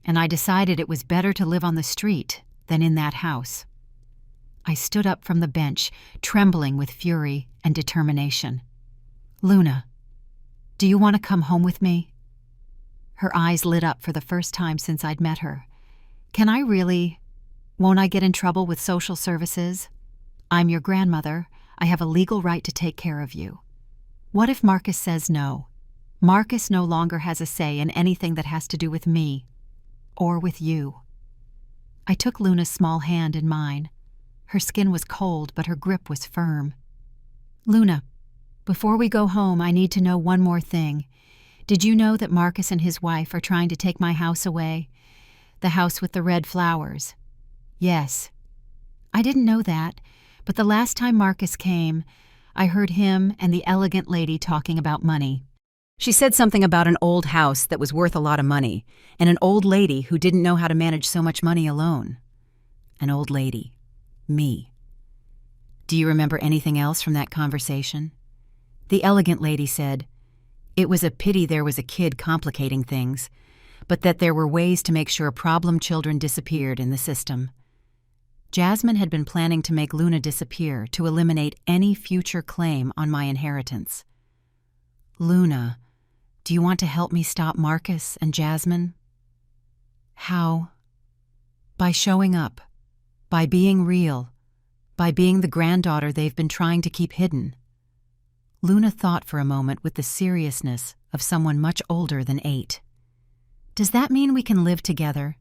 And I decided it was better to live on the street than in that house. I stood up from the bench, trembling with fury and determination. Luna, do you want to come home with me? Her eyes lit up for the first time since I'd met her. Can I really? Won't I get in trouble with social services? I'm your grandmother. I have a legal right to take care of you. What if Marcus says no? Marcus no longer has a say in anything that has to do with me or with you. I took Luna's small hand in mine. Her skin was cold, but her grip was firm. Luna, before we go home, I need to know one more thing. Did you know that Marcus and his wife are trying to take my house away? The house with the red flowers. Yes. I didn't know that, but the last time Marcus came, I heard him and the elegant lady talking about money. She said something about an old house that was worth a lot of money, and an old lady who didn't know how to manage so much money alone. An old lady. Me. Do you remember anything else from that conversation? The elegant lady said, it was a pity there was a kid complicating things, but that there were ways to make sure problem children disappeared in the system. Jasmine had been planning to make Luna disappear to eliminate any future claim on my inheritance. Luna, do you want to help me stop Marcus and Jasmine? How? By showing up. By being real. By being the granddaughter they've been trying to keep hidden. Luna thought for a moment with the seriousness of someone much older than 8. Does that mean we can live together?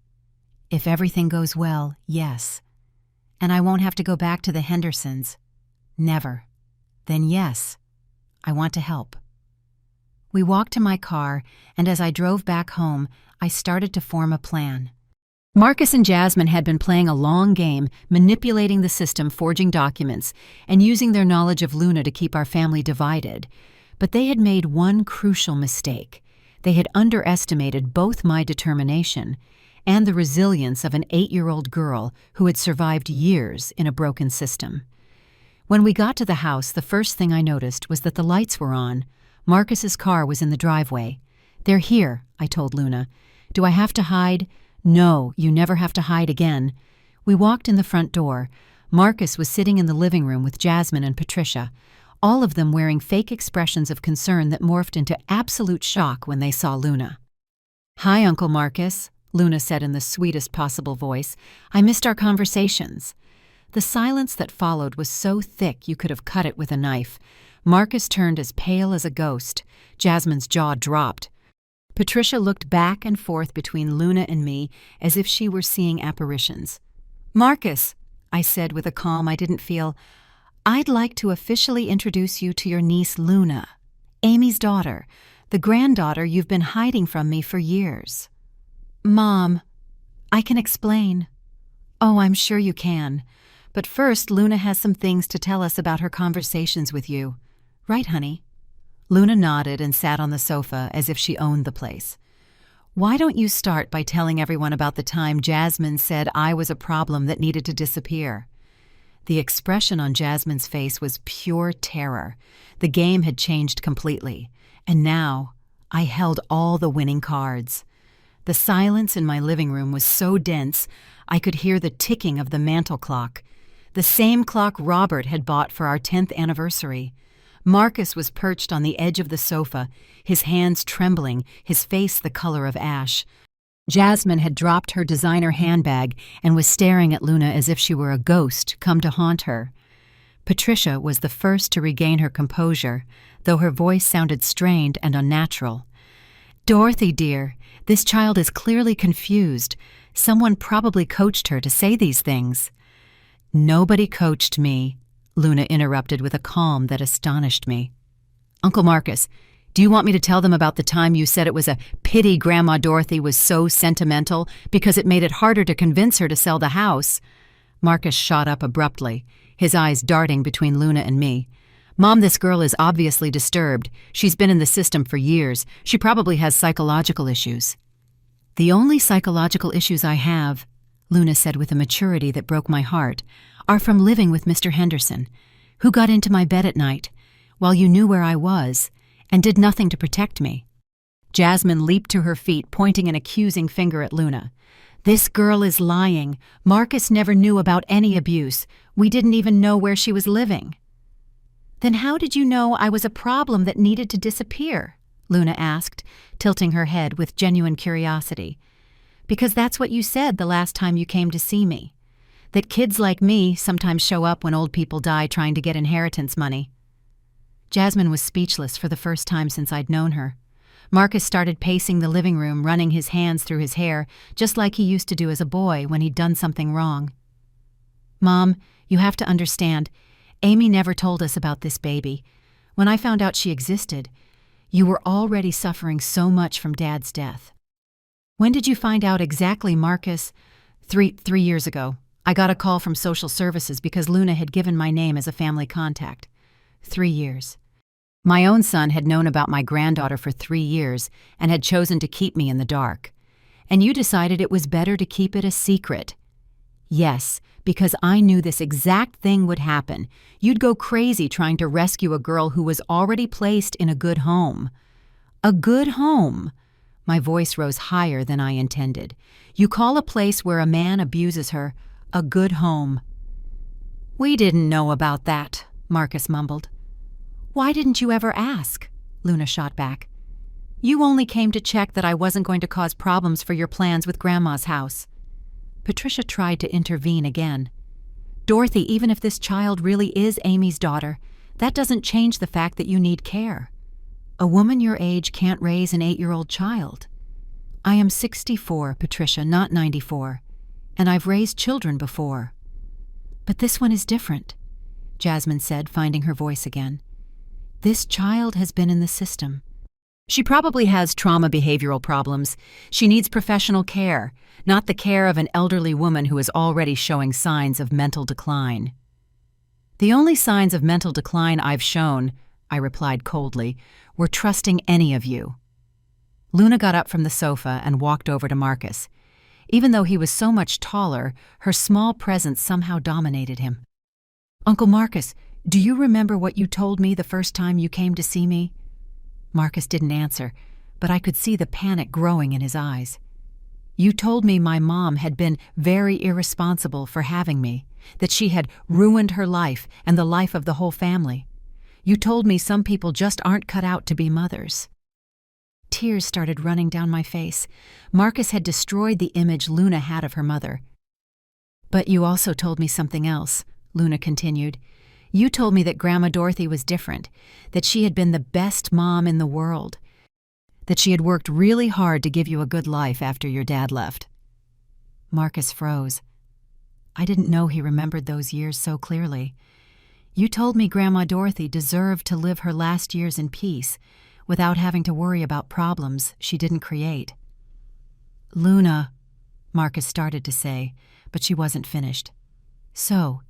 If everything goes well, yes. And I won't have to go back to the Hendersons. Never. Then yes, I want to help. We walked to my car, and as I drove back home, I started to form a plan. Marcus and Jasmine had been playing a long game, manipulating the system, forging documents, and using their knowledge of Luna to keep our family divided. But they had made one crucial mistake. They had underestimated both my determination and the resilience of an 8-year-old girl who had survived years in a broken system. When we got to the house, the first thing I noticed was that the lights were on. Marcus's car was in the driveway. They're here, I told Luna. Do I have to hide? No, you never have to hide again. We walked in the front door. Marcus was sitting in the living room with Jasmine and Patricia, all of them wearing fake expressions of concern that morphed into absolute shock when they saw Luna. Hi, Uncle Marcus, Luna said in the sweetest possible voice. I missed our conversations. The silence that followed was so thick you could have cut it with a knife. Marcus turned as pale as a ghost. Jasmine's jaw dropped. Patricia looked back and forth between Luna and me as if she were seeing apparitions. Marcus, I said with a calm I didn't feel, I'd like to officially introduce you to your niece Luna, Amy's daughter, the granddaughter you've been hiding from me for years. Mom, I can explain. Oh, I'm sure you can. But first, Luna has some things to tell us about her conversations with you. Right, honey? Luna nodded and sat on the sofa as if she owned the place. Why don't you start by telling everyone about the time Jasmine said I was a problem that needed to disappear? The expression on Jasmine's face was pure terror. The game had changed completely, and now I held all the winning cards. The silence in my living room was so dense I could hear the ticking of the mantel clock, the same clock Robert had bought for our 10th anniversary. Marcus was perched on the edge of the sofa, his hands trembling, his face the color of ash. Jasmine had dropped her designer handbag and was staring at Luna as if she were a ghost come to haunt her. Patricia was the first to regain her composure, though her voice sounded strained and unnatural. Dorothy, dear, this child is clearly confused. Someone probably coached her to say these things. Nobody coached me, Luna interrupted with a calm that astonished me. Uncle Marcus, do you want me to tell them about the time you said it was a pity Grandma Dorothy was so sentimental because it made it harder to convince her to sell the house? Marcus shot up abruptly, his eyes darting between Luna and me. Mom, this girl is obviously disturbed. She's been in the system for years. She probably has psychological issues. The only psychological issues I have, Luna said with a maturity that broke my heart, are from living with Mr. Henderson, who got into my bed at night. while you knew where I was and did nothing to protect me." Jasmine leaped to her feet, pointing an accusing finger at Luna. "This girl is lying. Marcus never knew about any abuse. We didn't even know where she was living." "Then how did you know I was a problem that needed to disappear?" Luna asked, tilting her head with genuine curiosity. "Because that's what you said the last time you came to see me. That kids like me sometimes show up when old people die trying to get inheritance money." Jasmine was speechless for the first time since I'd known her. Marcus started pacing the living room, running his hands through his hair, just like he used to do as a boy when he'd done something wrong. "Mom, you have to understand, Amy never told us about this baby. When I found out she existed, you were already suffering so much from Dad's death." "When did you find out exactly, Marcus?" Three years ago. I got a call from social services because Luna had given my name as a family contact. 3 years. My own son had known about my granddaughter for 3 years and had chosen to keep me in the dark. And you decided it was better to keep it a secret. Yes, because I knew this exact thing would happen. You'd go crazy trying to rescue a girl who was already placed in a good home. A good home. My voice rose higher than I intended. You call a place where a man abuses her a good home. "We didn't know about that," Marcus mumbled. "Why didn't you ever ask?" Luna shot back. "You only came to check that I wasn't going to cause problems for your plans with Grandma's house." Patricia tried to intervene again. "Dorothy, even if this child really is Amy's daughter, that doesn't change the fact that you need care. A woman your age can't raise an 8-year-old child. I am 64, Patricia, not 94, and I've raised children before." "But this one is different," Jasmine said, finding her voice again. "This child has been in the system. She probably has trauma behavioral problems. She needs professional care, not the care of an elderly woman who is already showing signs of mental decline." "The only signs of mental decline I've shown," I replied coldly, "were trusting any of you." Luna got up from the sofa and walked over to Marcus. Even though he was so much taller, her small presence somehow dominated him. "Uncle Marcus, do you remember what you told me the first time you came to see me?" Marcus didn't answer, but I could see the panic growing in his eyes. "You told me my mom had been very irresponsible for having me, that she had ruined her life and the life of the whole family. You told me some people just aren't cut out to be mothers." Tears started running down my face. Marcus had destroyed the image Luna had of her mother. "But you also told me something else," Luna continued. "You told me that Grandma Dorothy was different, that she had been the best mom in the world, that she had worked really hard to give you a good life after your dad left." Marcus froze. I didn't know he remembered those years so clearly. "You told me Grandma Dorothy deserved to live her last years in peace, without having to worry about problems she didn't create." "Luna," Marcus started to say, but she wasn't finished. "So,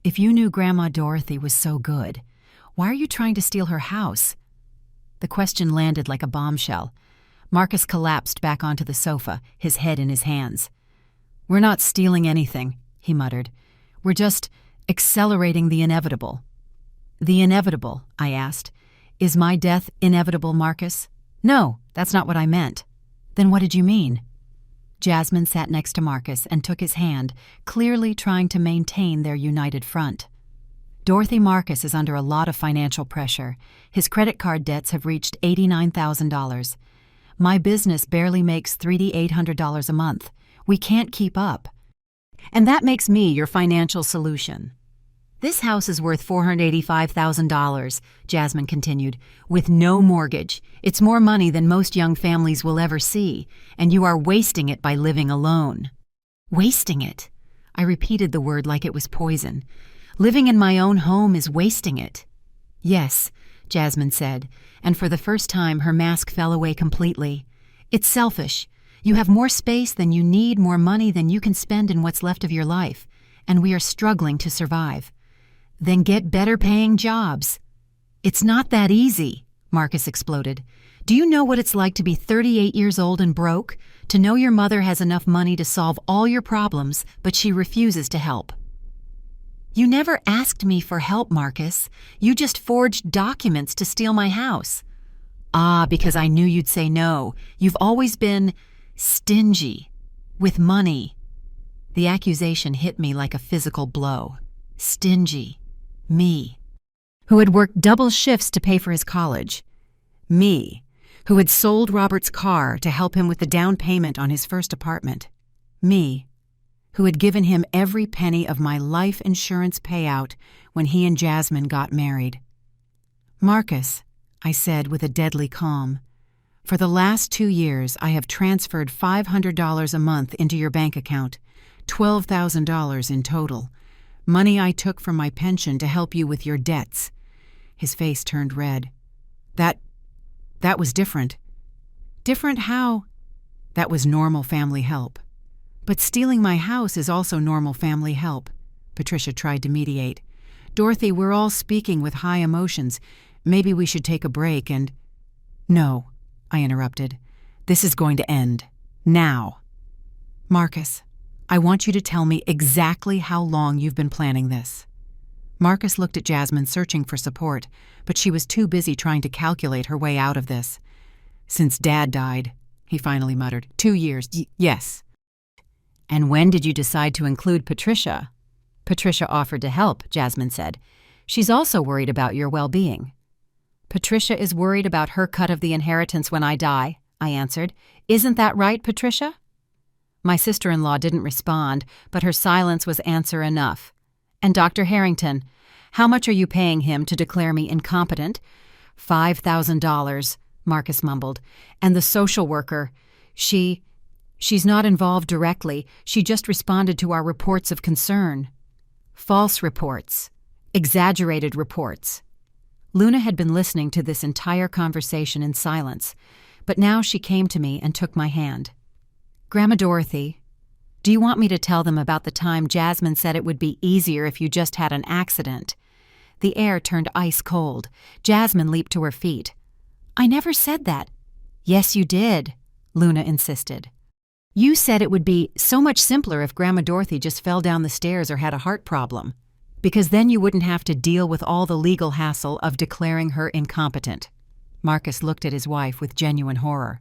if you knew Grandma Dorothy was so good, why are you trying to steal her house?" The question landed like a bombshell. Marcus collapsed back onto the sofa, his head in his hands. "We're not stealing anything," he muttered. "We're just accelerating the inevitable." "The inevitable?" I asked. "Is my death inevitable, Marcus?" "No, that's not what I meant." "Then what did you mean?" Jasmine sat next to Marcus and took his hand, clearly trying to maintain their united front. "Dorothy Marcus is under a lot of financial pressure. His credit card debts have reached $89,000. My business barely makes $3,800 a month. We can't keep up. And that makes me your financial solution. This house is worth $485,000, Jasmine continued, with no mortgage. It's more money than most young families will ever see, and you are wasting it by living alone." "Wasting it?" I repeated the word like it was poison. "Living in my own home is wasting it." "Yes," Jasmine said, and for the first time her mask fell away completely. "It's selfish. You have more space than you need, more money than you can spend in what's left of your life, and we are struggling to survive. Then get better paying jobs." "It's not that easy," Marcus exploded. "Do you know what it's like to be 38 years old and broke? To know your mother has enough money to solve all your problems, but she refuses to help?" You never asked me for help, Marcus. You just forged documents to steal my house. Ah, because I knew you'd say no. You've always been stingy with money. The accusation hit me like a physical blow. Stingy. Me, who had worked double shifts to pay for his college. Me, who had sold Robert's car to help him with the down payment on his first apartment. Me, who had given him every penny of my life insurance payout when he and Jasmine got married. Marcus, I said with a deadly calm, for the last 2 years I have transferred $500 a month into your bank account, $12,000 in total, money I took from my pension to help you with your debts. His face turned red. That was different. Different how? That was normal family help. But stealing my house is also normal family help. Patricia tried to mediate. Dorothy, we're all speaking with high emotions. Maybe we should take a break and... No, I interrupted. This is going to end. Now. Marcus, I want you to tell me exactly how long you've been planning this. Marcus looked at Jasmine, searching for support, but she was too busy trying to calculate her way out of this. Since Dad died, he finally muttered. 2 years, yes. And when did you decide to include Patricia? Patricia offered to help, Jasmine said. She's also worried about your well-being. Patricia is worried about her cut of the inheritance when I die, I answered. Isn't that right, Patricia? My sister-in-law didn't respond, but her silence was answer enough. And Dr. Harrington, how much are you paying him to declare me incompetent? $5,000, Marcus mumbled. And the social worker, she's not involved directly. She just responded to our reports of concern. False reports. Exaggerated reports. Luna had been listening to this entire conversation in silence, but now she came to me and took my hand. Grandma Dorothy, do you want me to tell them about the time Jasmine said it would be easier if you just had an accident? The air turned ice cold. Jasmine leaped to her feet. I never said that. Yes, you did, Luna insisted. You said it would be so much simpler if Grandma Dorothy just fell down the stairs or had a heart problem, because then you wouldn't have to deal with all the legal hassle of declaring her incompetent. Marcus looked at his wife with genuine horror.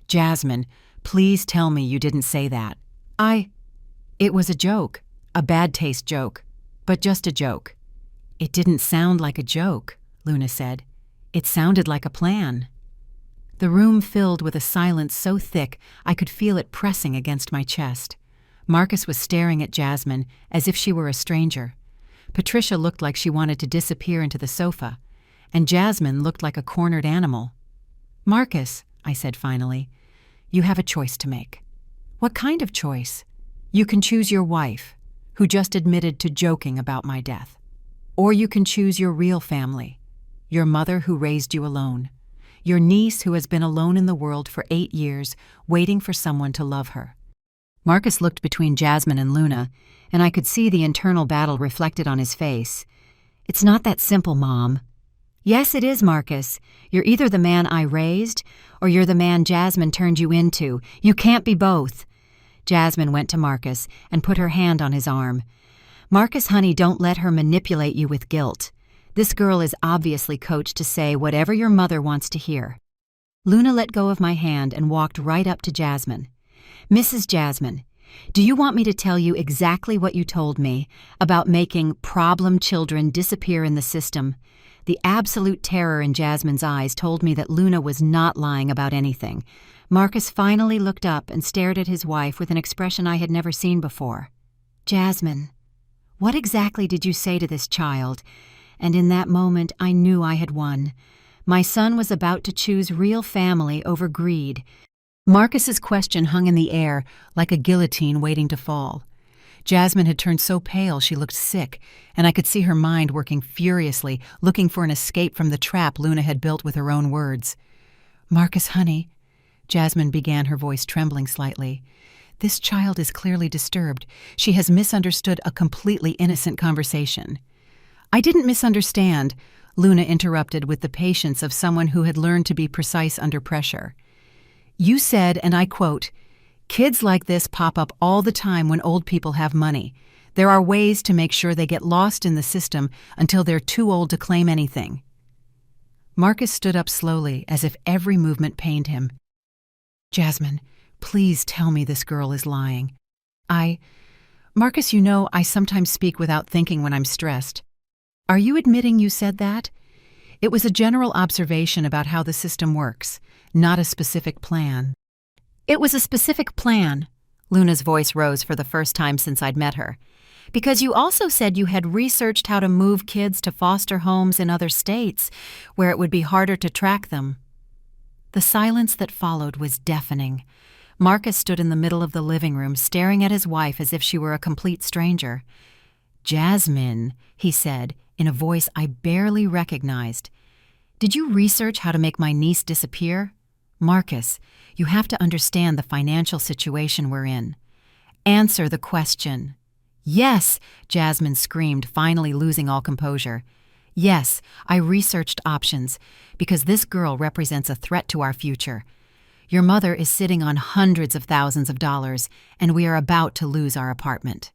Jasmine, please tell me you didn't say that. It was a joke, a bad taste joke, but just a joke. It didn't sound like a joke, Luna said. It sounded like a plan. The room filled with a silence so thick I could feel it pressing against my chest. Marcus was staring at Jasmine as if she were a stranger. Patricia looked like she wanted to disappear into the sofa, and Jasmine looked like a cornered animal. Marcus, I said finally, you have a choice to make. What kind of choice? You can choose your wife, who just admitted to joking about my death. Or you can choose your real family, your mother who raised you alone, your niece who has been alone in the world for 8 years, waiting for someone to love her. Marcus looked between Jasmine and Luna, and I could see the internal battle reflected on his face. It's not that simple, Mom. Yes, it is, Marcus. You're either the man I raised, or you're the man Jasmine turned you into. You can't be both. Jasmine went to Marcus and put her hand on his arm. Marcus, honey, don't let her manipulate you with guilt. This girl is obviously coached to say whatever your mother wants to hear. Luna let go of my hand and walked right up to Jasmine. Mrs. Jasmine, do you want me to tell you exactly what you told me about making problem children disappear in the system? The absolute terror in Jasmine's eyes told me that Luna was not lying about anything. Marcus finally looked up and stared at his wife with an expression I had never seen before. Jasmine, what exactly did you say to this child? And in that moment, I knew I had won. My son was about to choose real family over greed. Marcus's question hung in the air like a guillotine waiting to fall. Jasmine had turned so pale she looked sick, and I could see her mind working furiously, looking for an escape from the trap Luna had built with her own words. Marcus, honey, Jasmine began, her voice trembling slightly. This child is clearly disturbed. She has misunderstood a completely innocent conversation. I didn't misunderstand, Luna interrupted with the patience of someone who had learned to be precise under pressure. You said, and I quote, kids like this pop up all the time when old people have money. There are ways to make sure they get lost in the system until they're too old to claim anything." Marcus stood up slowly, as if every movement pained him. "Jasmine, please tell me this girl is lying. Marcus, you know I sometimes speak without thinking when I'm stressed. Are you admitting you said that?" It was a general observation about how the system works, not a specific plan. "It was a specific plan." Luna's voice rose for the first time since I'd met her. "Because you also said you had researched how to move kids to foster homes in other states, where it would be harder to track them." The silence that followed was deafening. Marcus stood in the middle of the living room, staring at his wife as if she were a complete stranger. "Jasmine," he said, in a voice I barely recognized, "did you research how to make my niece disappear? Marcus, you have to understand the financial situation we're in. Answer the question." "Yes," Jasmine screamed, finally losing all composure. "Yes, I researched options, because this girl represents a threat to our future. Your mother is sitting on hundreds of thousands of dollars, and we are about to lose our apartment."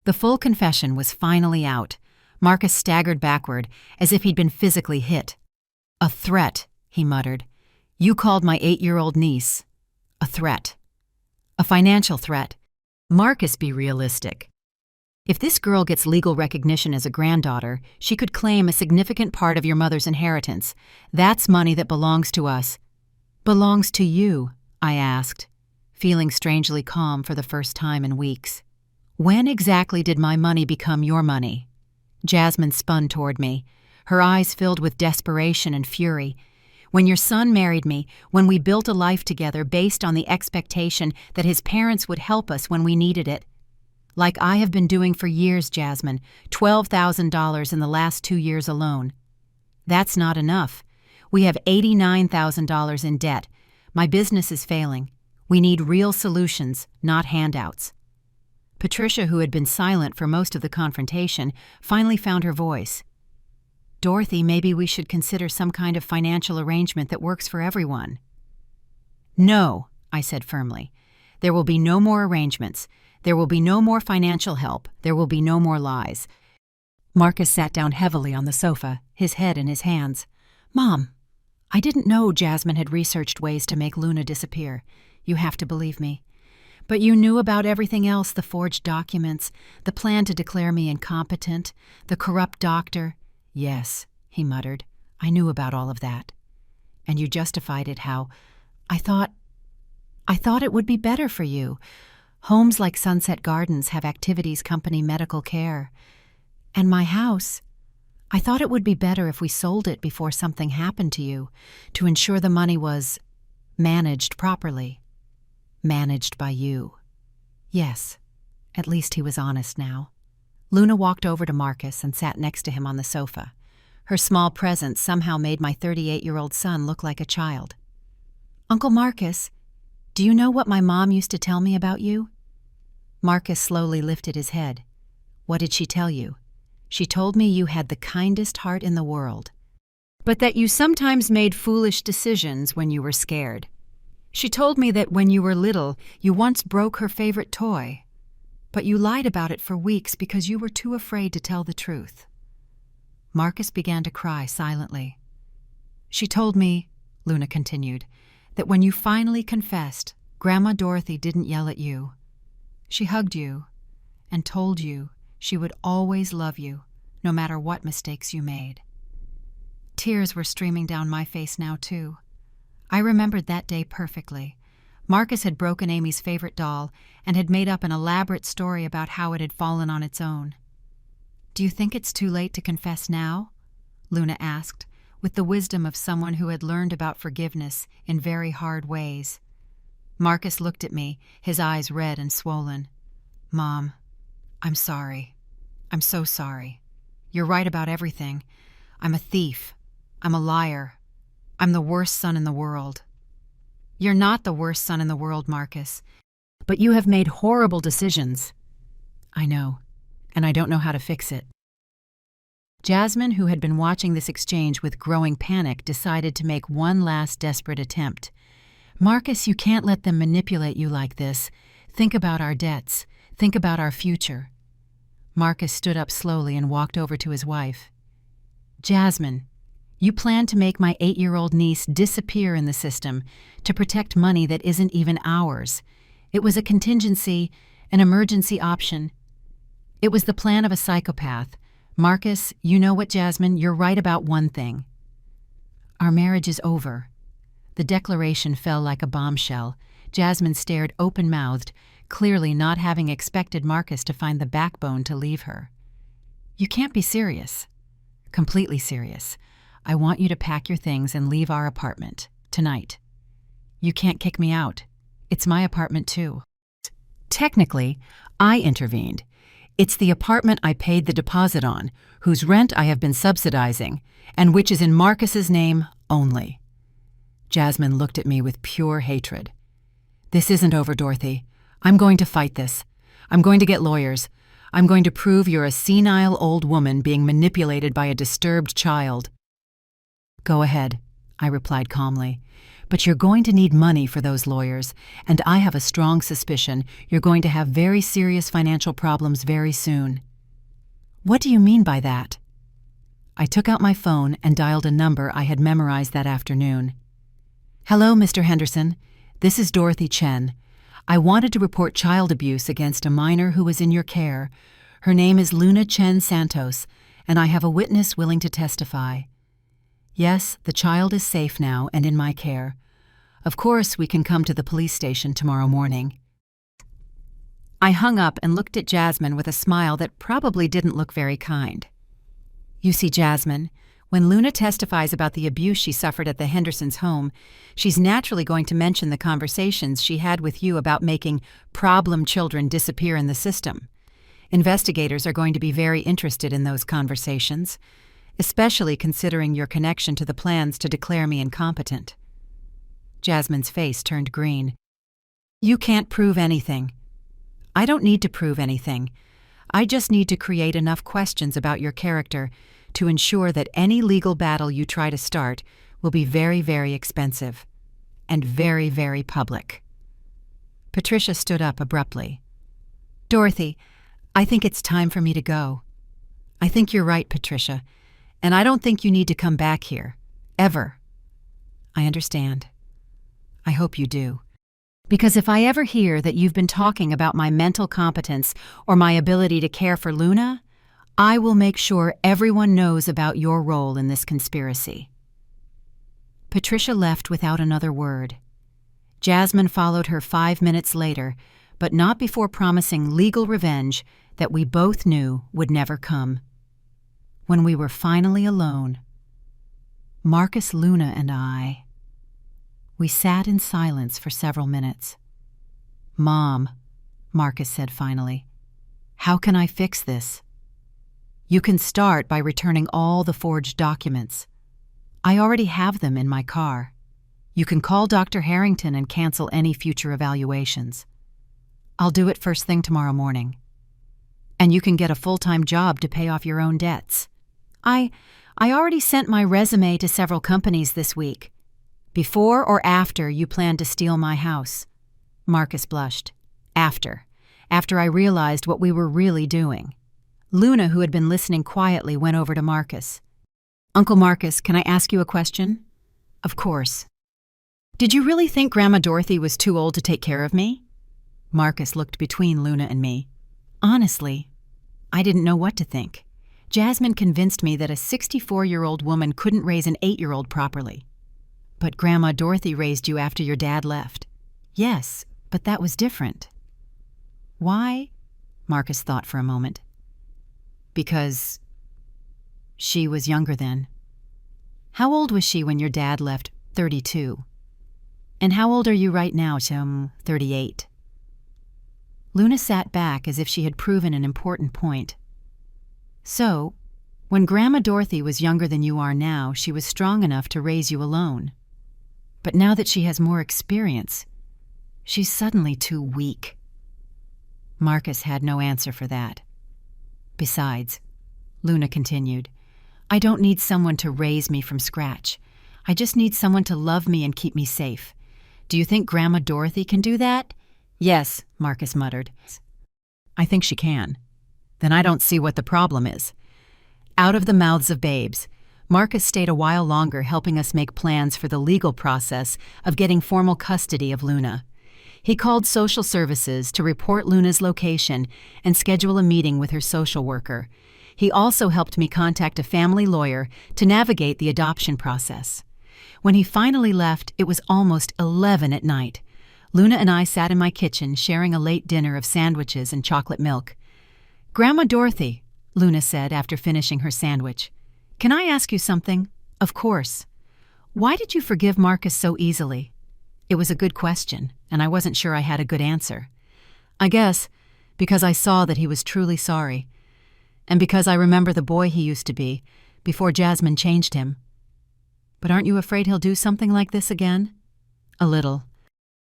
The full confession was finally out. Marcus staggered backward, as if he'd been physically hit. "A threat," he muttered. "You called my 8-year-old niece a threat. A financial threat. Marcus, be realistic. If this girl gets legal recognition as a granddaughter, she could claim a significant part of your mother's inheritance. That's money that belongs to us." "Belongs to you?" I asked, feeling strangely calm for the first time in weeks. "When exactly did my money become your money?" Jasmine spun toward me, her eyes filled with desperation and fury. "When your son married me, when we built a life together based on the expectation that his parents would help us when we needed it. Like I have been doing for years, Jasmine, $12,000 in the last 2 years alone. That's not enough. We have $89,000 in debt. My business is failing. We need real solutions, not handouts." Patricia, who had been silent for most of the confrontation, finally found her voice. "Dorothy, maybe we should consider some kind of financial arrangement that works for everyone." "No," I said firmly. "There will be no more arrangements. There will be no more financial help. There will be no more lies." Marcus sat down heavily on the sofa, his head in his hands. "Mom, I didn't know Jasmine had researched ways to make Luna disappear. You have to believe me. But you knew about everything else, the forged documents, the plan to declare me incompetent, the corrupt doctor." "Yes," he muttered. "I knew about all of that. And you justified it how, I thought it would be better for you. Homes like Sunset Gardens have activities company medical care. And my house, I thought it would be better if we sold it before something happened to you, to ensure the money was managed properly. Managed by you." Yes, at least he was honest now. Luna walked over to Marcus and sat next to him on the sofa. Her small presence somehow made my 38-year-old son look like a child. "Uncle Marcus, do you know what my mom used to tell me about you?" Marcus slowly lifted his head. "What did she tell you?" "She told me you had the kindest heart in the world, but that you sometimes made foolish decisions when you were scared. She told me that when you were little, you once broke her favorite toy, but you lied about it for weeks because you were too afraid to tell the truth." Marcus began to cry silently. "She told me," Luna continued, "that when you finally confessed, Grandma Dorothy didn't yell at you. She hugged you and told you she would always love you, no matter what mistakes you made." Tears were streaming down my face now, too. I remembered that day perfectly. Marcus had broken Amy's favorite doll and had made up an elaborate story about how it had fallen on its own. "Do you think it's too late to confess now?" Luna asked, with the wisdom of someone who had learned about forgiveness in very hard ways. Marcus looked at me, his eyes red and swollen. "Mom, I'm sorry. I'm so sorry. You're right about everything. I'm a thief. I'm a liar. I'm the worst son in the world." "You're not the worst son in the world, Marcus. But you have made horrible decisions." "I know, and I don't know how to fix it." Jasmine, who had been watching this exchange with growing panic, decided to make one last desperate attempt. "Marcus, you can't let them manipulate you like this. Think about our debts. Think about our future." Marcus stood up slowly and walked over to his wife. "Jasmine, you plan to make my 8-year-old niece disappear in the system to protect money that isn't even ours. It was a contingency, an emergency option. It was the plan of a psychopath. Marcus, you know what, Jasmine? You're right about one thing. Our marriage is over." The declaration fell like a bombshell. Jasmine stared open-mouthed, clearly not having expected Marcus to find the backbone to leave her. "You can't be serious." "Completely serious. I want you to pack your things and leave our apartment. Tonight." "You can't kick me out. It's my apartment too." "Technically, I intervened. It's the apartment I paid the deposit on, whose rent I have been subsidizing, and which is in Marcus's name only." Jasmine looked at me with pure hatred. "This isn't over, Dorothy. I'm going to fight this. I'm going to get lawyers. I'm going to prove you're a senile old woman being manipulated by a disturbed child." "Go ahead," I replied calmly. "But you're going to need money for those lawyers, and I have a strong suspicion you're going to have very serious financial problems very soon." "What do you mean by that?" I took out my phone and dialed a number I had memorized that afternoon. "Hello, Mr. Henderson. This is Dorothy Chen. I wanted to report child abuse against a minor who was in your care. Her name is Luna Chen Santos, and I have a witness willing to testify. Yes, the child is safe now and in my care. Of course, we can come to the police station tomorrow morning." I hung up and looked at Jasmine with a smile that probably didn't look very kind. "You see, Jasmine, when Luna testifies about the abuse she suffered at the Hendersons' home, she's naturally going to mention the conversations she had with you about making problem children disappear in the system. Investigators are going to be very interested in those conversations, especially considering your connection to the plans to declare me incompetent." Jasmine's face turned green. "You can't prove anything." "I don't need to prove anything. I just need to create enough questions about your character to ensure that any legal battle you try to start will be very, very expensive. And very, very public." Patricia stood up abruptly. "Dorothy, I think it's time for me to go." "I think you're right, Patricia, and I don't think you need to come back here. Ever." "I understand. I hope you do. Because if I ever hear that you've been talking about my mental competence or my ability to care for Luna, I will make sure everyone knows about your role in this conspiracy." Patricia left without another word. Jasmine followed her 5 minutes later, but not before promising legal revenge that we both knew would never come. When we were finally alone, Marcus, Luna, and we sat in silence for several minutes. "Mom," Marcus said finally, "how can I fix this?" "You can start by returning all the forged documents. I already have them in my car. You can call Dr. Harrington and cancel any future evaluations. I'll do it first thing tomorrow morning. And you can get a full-time job to pay off your own debts. I already sent my resume to several companies this week. Before or after you planned to steal my house?" Marcus blushed. After I realized what we were really doing." Luna, who had been listening quietly, went over to Marcus. "Uncle Marcus, can I ask you a question?" "Of course." "Did you really think Grandma Dorothy was too old to take care of me?" Marcus looked between Luna and me. "Honestly, I didn't know what to think. Jasmine convinced me that a 64-year-old woman couldn't raise an 8-year-old properly." "But Grandma Dorothy raised you after your dad left." "Yes, but that was different." "Why?" Marcus thought for a moment. "Because she was younger then." "How old was she when your dad left?" 32. "And how old are you right now, Tim?" 38. Luna sat back as if she had proven an important point. "So, when Grandma Dorothy was younger than you are now, she was strong enough to raise you alone. But now that she has more experience, she's suddenly too weak." Marcus had no answer for that. "Besides," Luna continued, "I don't need someone to raise me from scratch. I just need someone to love me and keep me safe. Do you think Grandma Dorothy can do that?" "Yes," Marcus muttered. I think she can. Then I don't see what the problem is. Out of the mouths of babes, Marcus stayed a while longer helping us make plans for the legal process of getting formal custody of Luna. He called social services to report Luna's location and schedule a meeting with her social worker. He also helped me contact a family lawyer to navigate the adoption process. When he finally left, it was almost 11 at night. Luna and I sat in my kitchen sharing a late dinner of sandwiches and chocolate milk. "Grandma Dorothy," Luna said after finishing her sandwich, "can I ask you something?" "Of course." "Why did you forgive Marcus so easily?" It was a good question, and I wasn't sure I had a good answer. "I guess because I saw that he was truly sorry, and because I remember the boy he used to be before Jasmine changed him." "But aren't you afraid he'll do something like this again?" "A little.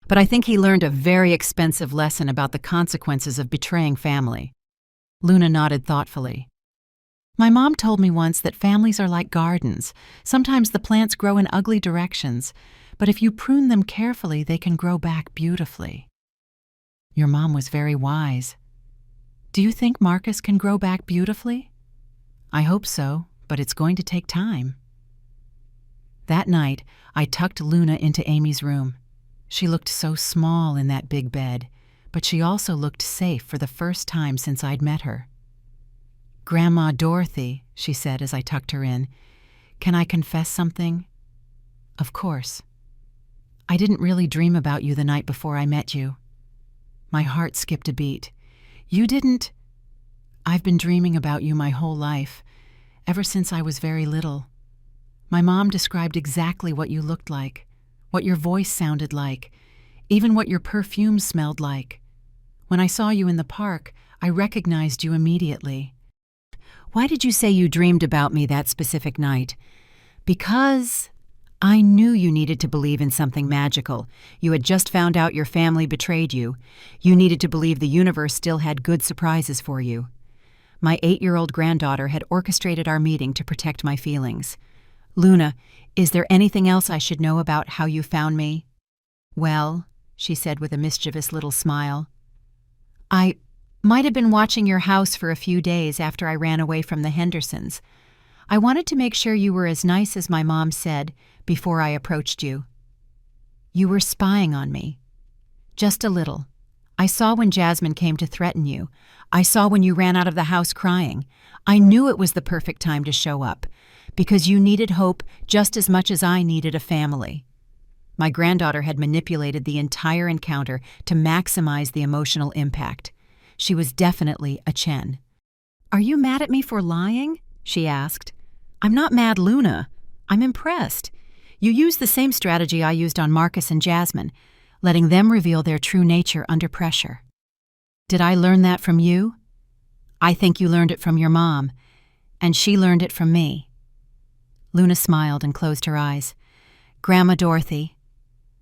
But I think he learned a very expensive lesson about the consequences of betraying family." Luna nodded thoughtfully. "My mom told me once that families are like gardens. Sometimes the plants grow in ugly directions, but if you prune them carefully, they can grow back beautifully." "Your mom was very wise. Do you think Marcus can grow back beautifully?" "I hope so, but it's going to take time." That night, I tucked Luna into Amy's room. She looked so small in that big bed, but she also looked safe for the first time since I'd met her. "Grandma Dorothy," she said as I tucked her in, "can I confess something?" "Of course." "I didn't really dream about you the night before I met you." My heart skipped a beat. "You didn't?" "I've been dreaming about you my whole life, ever since I was very little. My mom described exactly what you looked like, what your voice sounded like, even what your perfume smelled like. When I saw you in the park, I recognized you immediately." "Why did you say you dreamed about me that specific night?" "Because I knew you needed to believe in something magical. You had just found out your family betrayed you. You needed to believe the universe still had good surprises for you." My 8-year-old granddaughter had orchestrated our meeting to protect my feelings. "Luna, is there anything else I should know about how you found me?" "Well," she said with a mischievous little smile, "I might have been watching your house for a few days after I ran away from the Hendersons. I wanted to make sure you were as nice as my mom said before I approached you." "You were spying on me." "Just a little. I saw when Jasmine came to threaten you. I saw when you ran out of the house crying. I knew it was the perfect time to show up, because you needed hope just as much as I needed a family." My granddaughter had manipulated the entire encounter to maximize the emotional impact. She was definitely a Chen. "Are you mad at me for lying?" she asked. "I'm not mad, Luna. I'm impressed. You used the same strategy I used on Marcus and Jasmine, letting them reveal their true nature under pressure." "Did I learn that from you?" "I think you learned it from your mom, and she learned it from me." Luna smiled and closed her eyes. "Grandma Dorothy,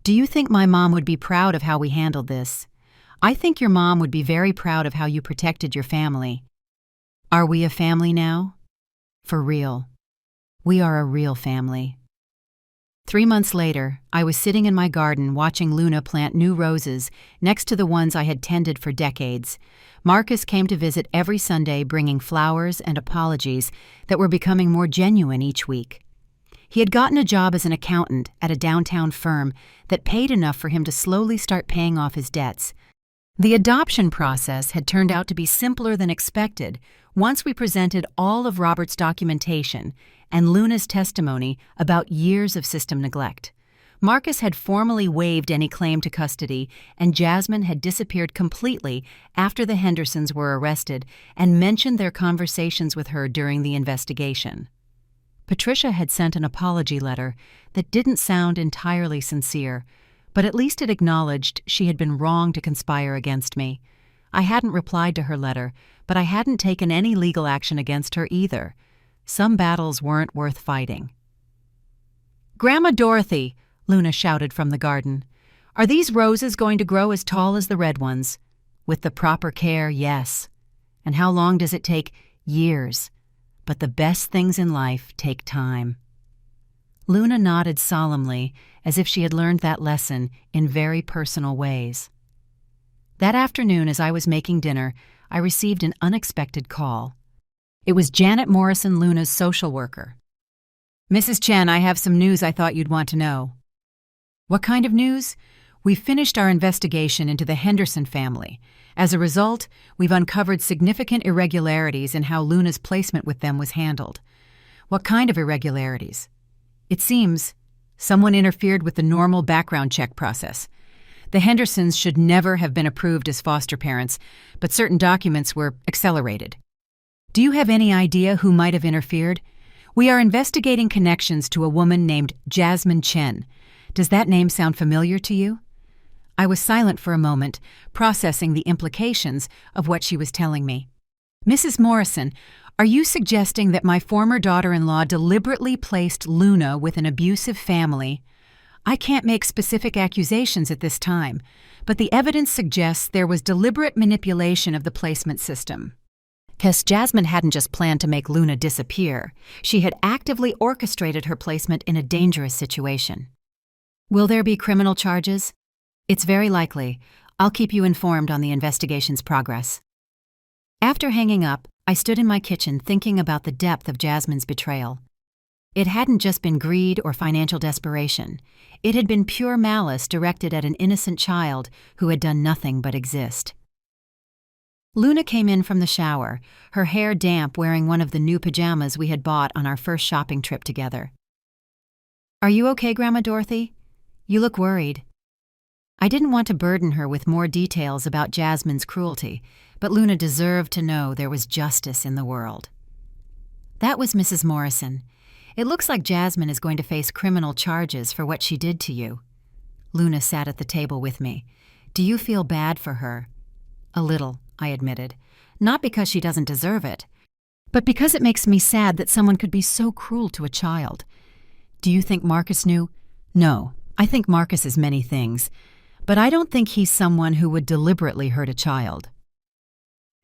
do you think my mom would be proud of how we handled this? I think your mom would be very proud of how you protected your family. Are we a family now? For real. We are a real family." 3 months later, I was sitting in my garden watching Luna plant new roses next to the ones I had tended for decades. Marcus came to visit every Sunday bringing flowers and apologies that were becoming more genuine each week. He had gotten a job as an accountant at a downtown firm that paid enough for him to slowly start paying off his debts. The adoption process had turned out to be simpler than expected once we presented all of Robert's documentation and Luna's testimony about years of system neglect. Marcus had formally waived any claim to custody, and Jasmine had disappeared completely after the Hendersons were arrested and mentioned their conversations with her during the investigation. Patricia had sent an apology letter that didn't sound entirely sincere, but at least it acknowledged she had been wrong to conspire against me. I hadn't replied to her letter, but I hadn't taken any legal action against her either. Some battles weren't worth fighting. "Grandma Dorothy," Luna shouted from the garden, "are these roses going to grow as tall as the red ones?" "With the proper care, yes." "And how long does it take?" "Years. But the best things in life take time." Luna nodded solemnly, as if she had learned that lesson in very personal ways. That afternoon, as I was making dinner, I received an unexpected call. It was Janet Morrison, Luna's social worker. "Mrs. Chen, I have some news I thought you'd want to know." "What kind of news?" "We've finished our investigation into the Henderson family. As a result, we've uncovered significant irregularities in how Luna's placement with them was handled." "What kind of irregularities?" "It seems someone interfered with the normal background check process. The Hendersons should never have been approved as foster parents, but certain documents were accelerated." "Do you have any idea who might have interfered?" "We are investigating connections to a woman named Jasmine Chen. Does that name sound familiar to you?" I was silent for a moment, processing the implications of what she was telling me. "Mrs. Morrison, are you suggesting that my former daughter-in-law deliberately placed Luna with an abusive family?" "I can't make specific accusations at this time, but the evidence suggests there was deliberate manipulation of the placement system." Because Jasmine hadn't just planned to make Luna disappear, she had actively orchestrated her placement in a dangerous situation. "Will there be criminal charges?" "It's very likely. I'll keep you informed on the investigation's progress." After hanging up, I stood in my kitchen thinking about the depth of Jasmine's betrayal. It hadn't just been greed or financial desperation. It had been pure malice directed at an innocent child who had done nothing but exist. Luna came in from the shower, her hair damp, wearing one of the new pajamas we had bought on our first shopping trip together. "Are you okay, Grandma Dorothy? You look worried." I didn't want to burden her with more details about Jasmine's cruelty, but Luna deserved to know there was justice in the world. "That was Mrs. Morrison. It looks like Jasmine is going to face criminal charges for what she did to you." Luna sat at the table with me. "Do you feel bad for her?" "A little," I admitted. "Not because she doesn't deserve it, but because it makes me sad that someone could be so cruel to a child." "Do you think Marcus knew?" "No, I think Marcus is many things, but I don't think he's someone who would deliberately hurt a child."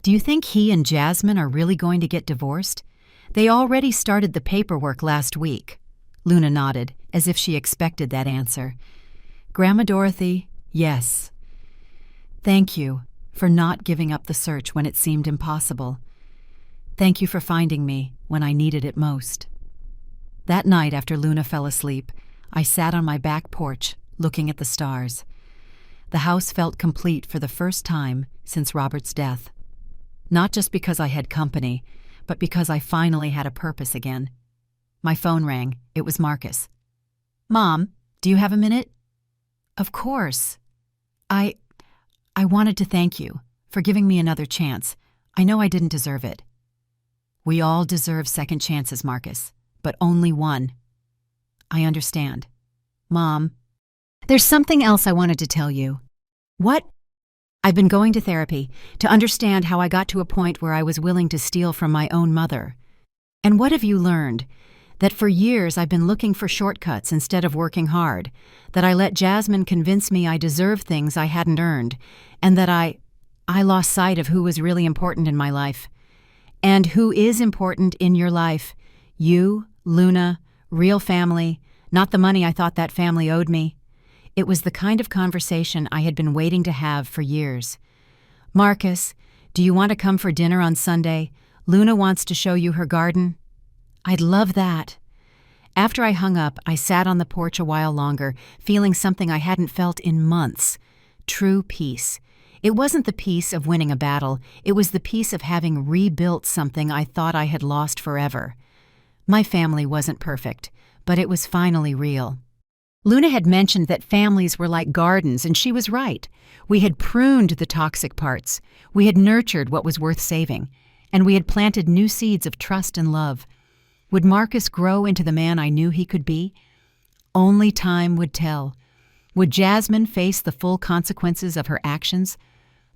"Do you think he and Jasmine are really going to get divorced? They already started the paperwork last week." Luna nodded, as if she expected that answer. "Grandma Dorothy, yes. Thank you for not giving up the search when it seemed impossible. Thank you for finding me when I needed it most." That night after Luna fell asleep, I sat on my back porch, looking at the stars. The house felt complete for the first time since Robert's death. Not just because I had company, but because I finally had a purpose again. My phone rang. It was Marcus. "Mom, do you have a minute?" "Of course. I wanted to thank you for giving me another chance. I know I didn't deserve it." "We all deserve second chances, Marcus, but only one." "I understand." "Mom, there's something else I wanted to tell you." "What?" "I've been going to therapy to understand how I got to a point where I was willing to steal from my own mother. And what have you learned? That for years I've been looking for shortcuts instead of working hard, that I let Jasmine convince me I deserve things I hadn't earned, and that I lost sight of who was really important in my life. And who is important in your life? You, Luna, real family, not the money I thought that family owed me." It was the kind of conversation I had been waiting to have for years. "Marcus, do you want to come for dinner on Sunday? Luna wants to show you her garden." "I'd love that." After I hung up, I sat on the porch a while longer, feeling something I hadn't felt in months. True peace. It wasn't the peace of winning a battle, it was the peace of having rebuilt something I thought I had lost forever. My family wasn't perfect, but it was finally real. Luna had mentioned that families were like gardens, and she was right. We had pruned the toxic parts, we had nurtured what was worth saving, and we had planted new seeds of trust and love. Would Marcus grow into the man I knew he could be? Only time would tell. Would Jasmine face the full consequences of her actions?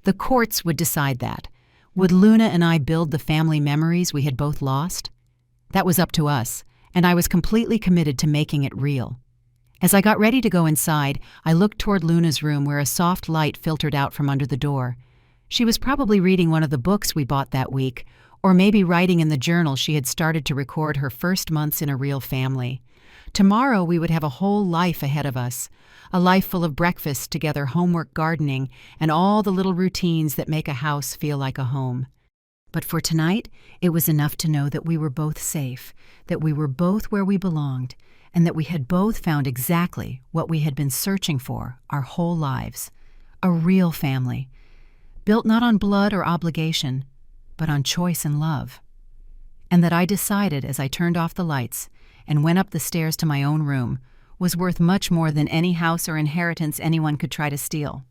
The courts would decide that. Would Luna and I build the family memories we had both lost? That was up to us, and I was completely committed to making it real. As I got ready to go inside, I looked toward Luna's room where a soft light filtered out from under the door. She was probably reading one of the books we bought that week, or maybe writing in the journal she had started to record her first months in a real family. Tomorrow we would have a whole life ahead of us, a life full of breakfast together, homework, gardening, and all the little routines that make a house feel like a home. But for tonight, it was enough to know that we were both safe, that we were both where we belonged, and that we had both found exactly what we had been searching for our whole lives. A real family, built not on blood or obligation, but on choice and love. And that I decided as I turned off the lights and went up the stairs to my own room was worth much more than any house or inheritance anyone could try to steal.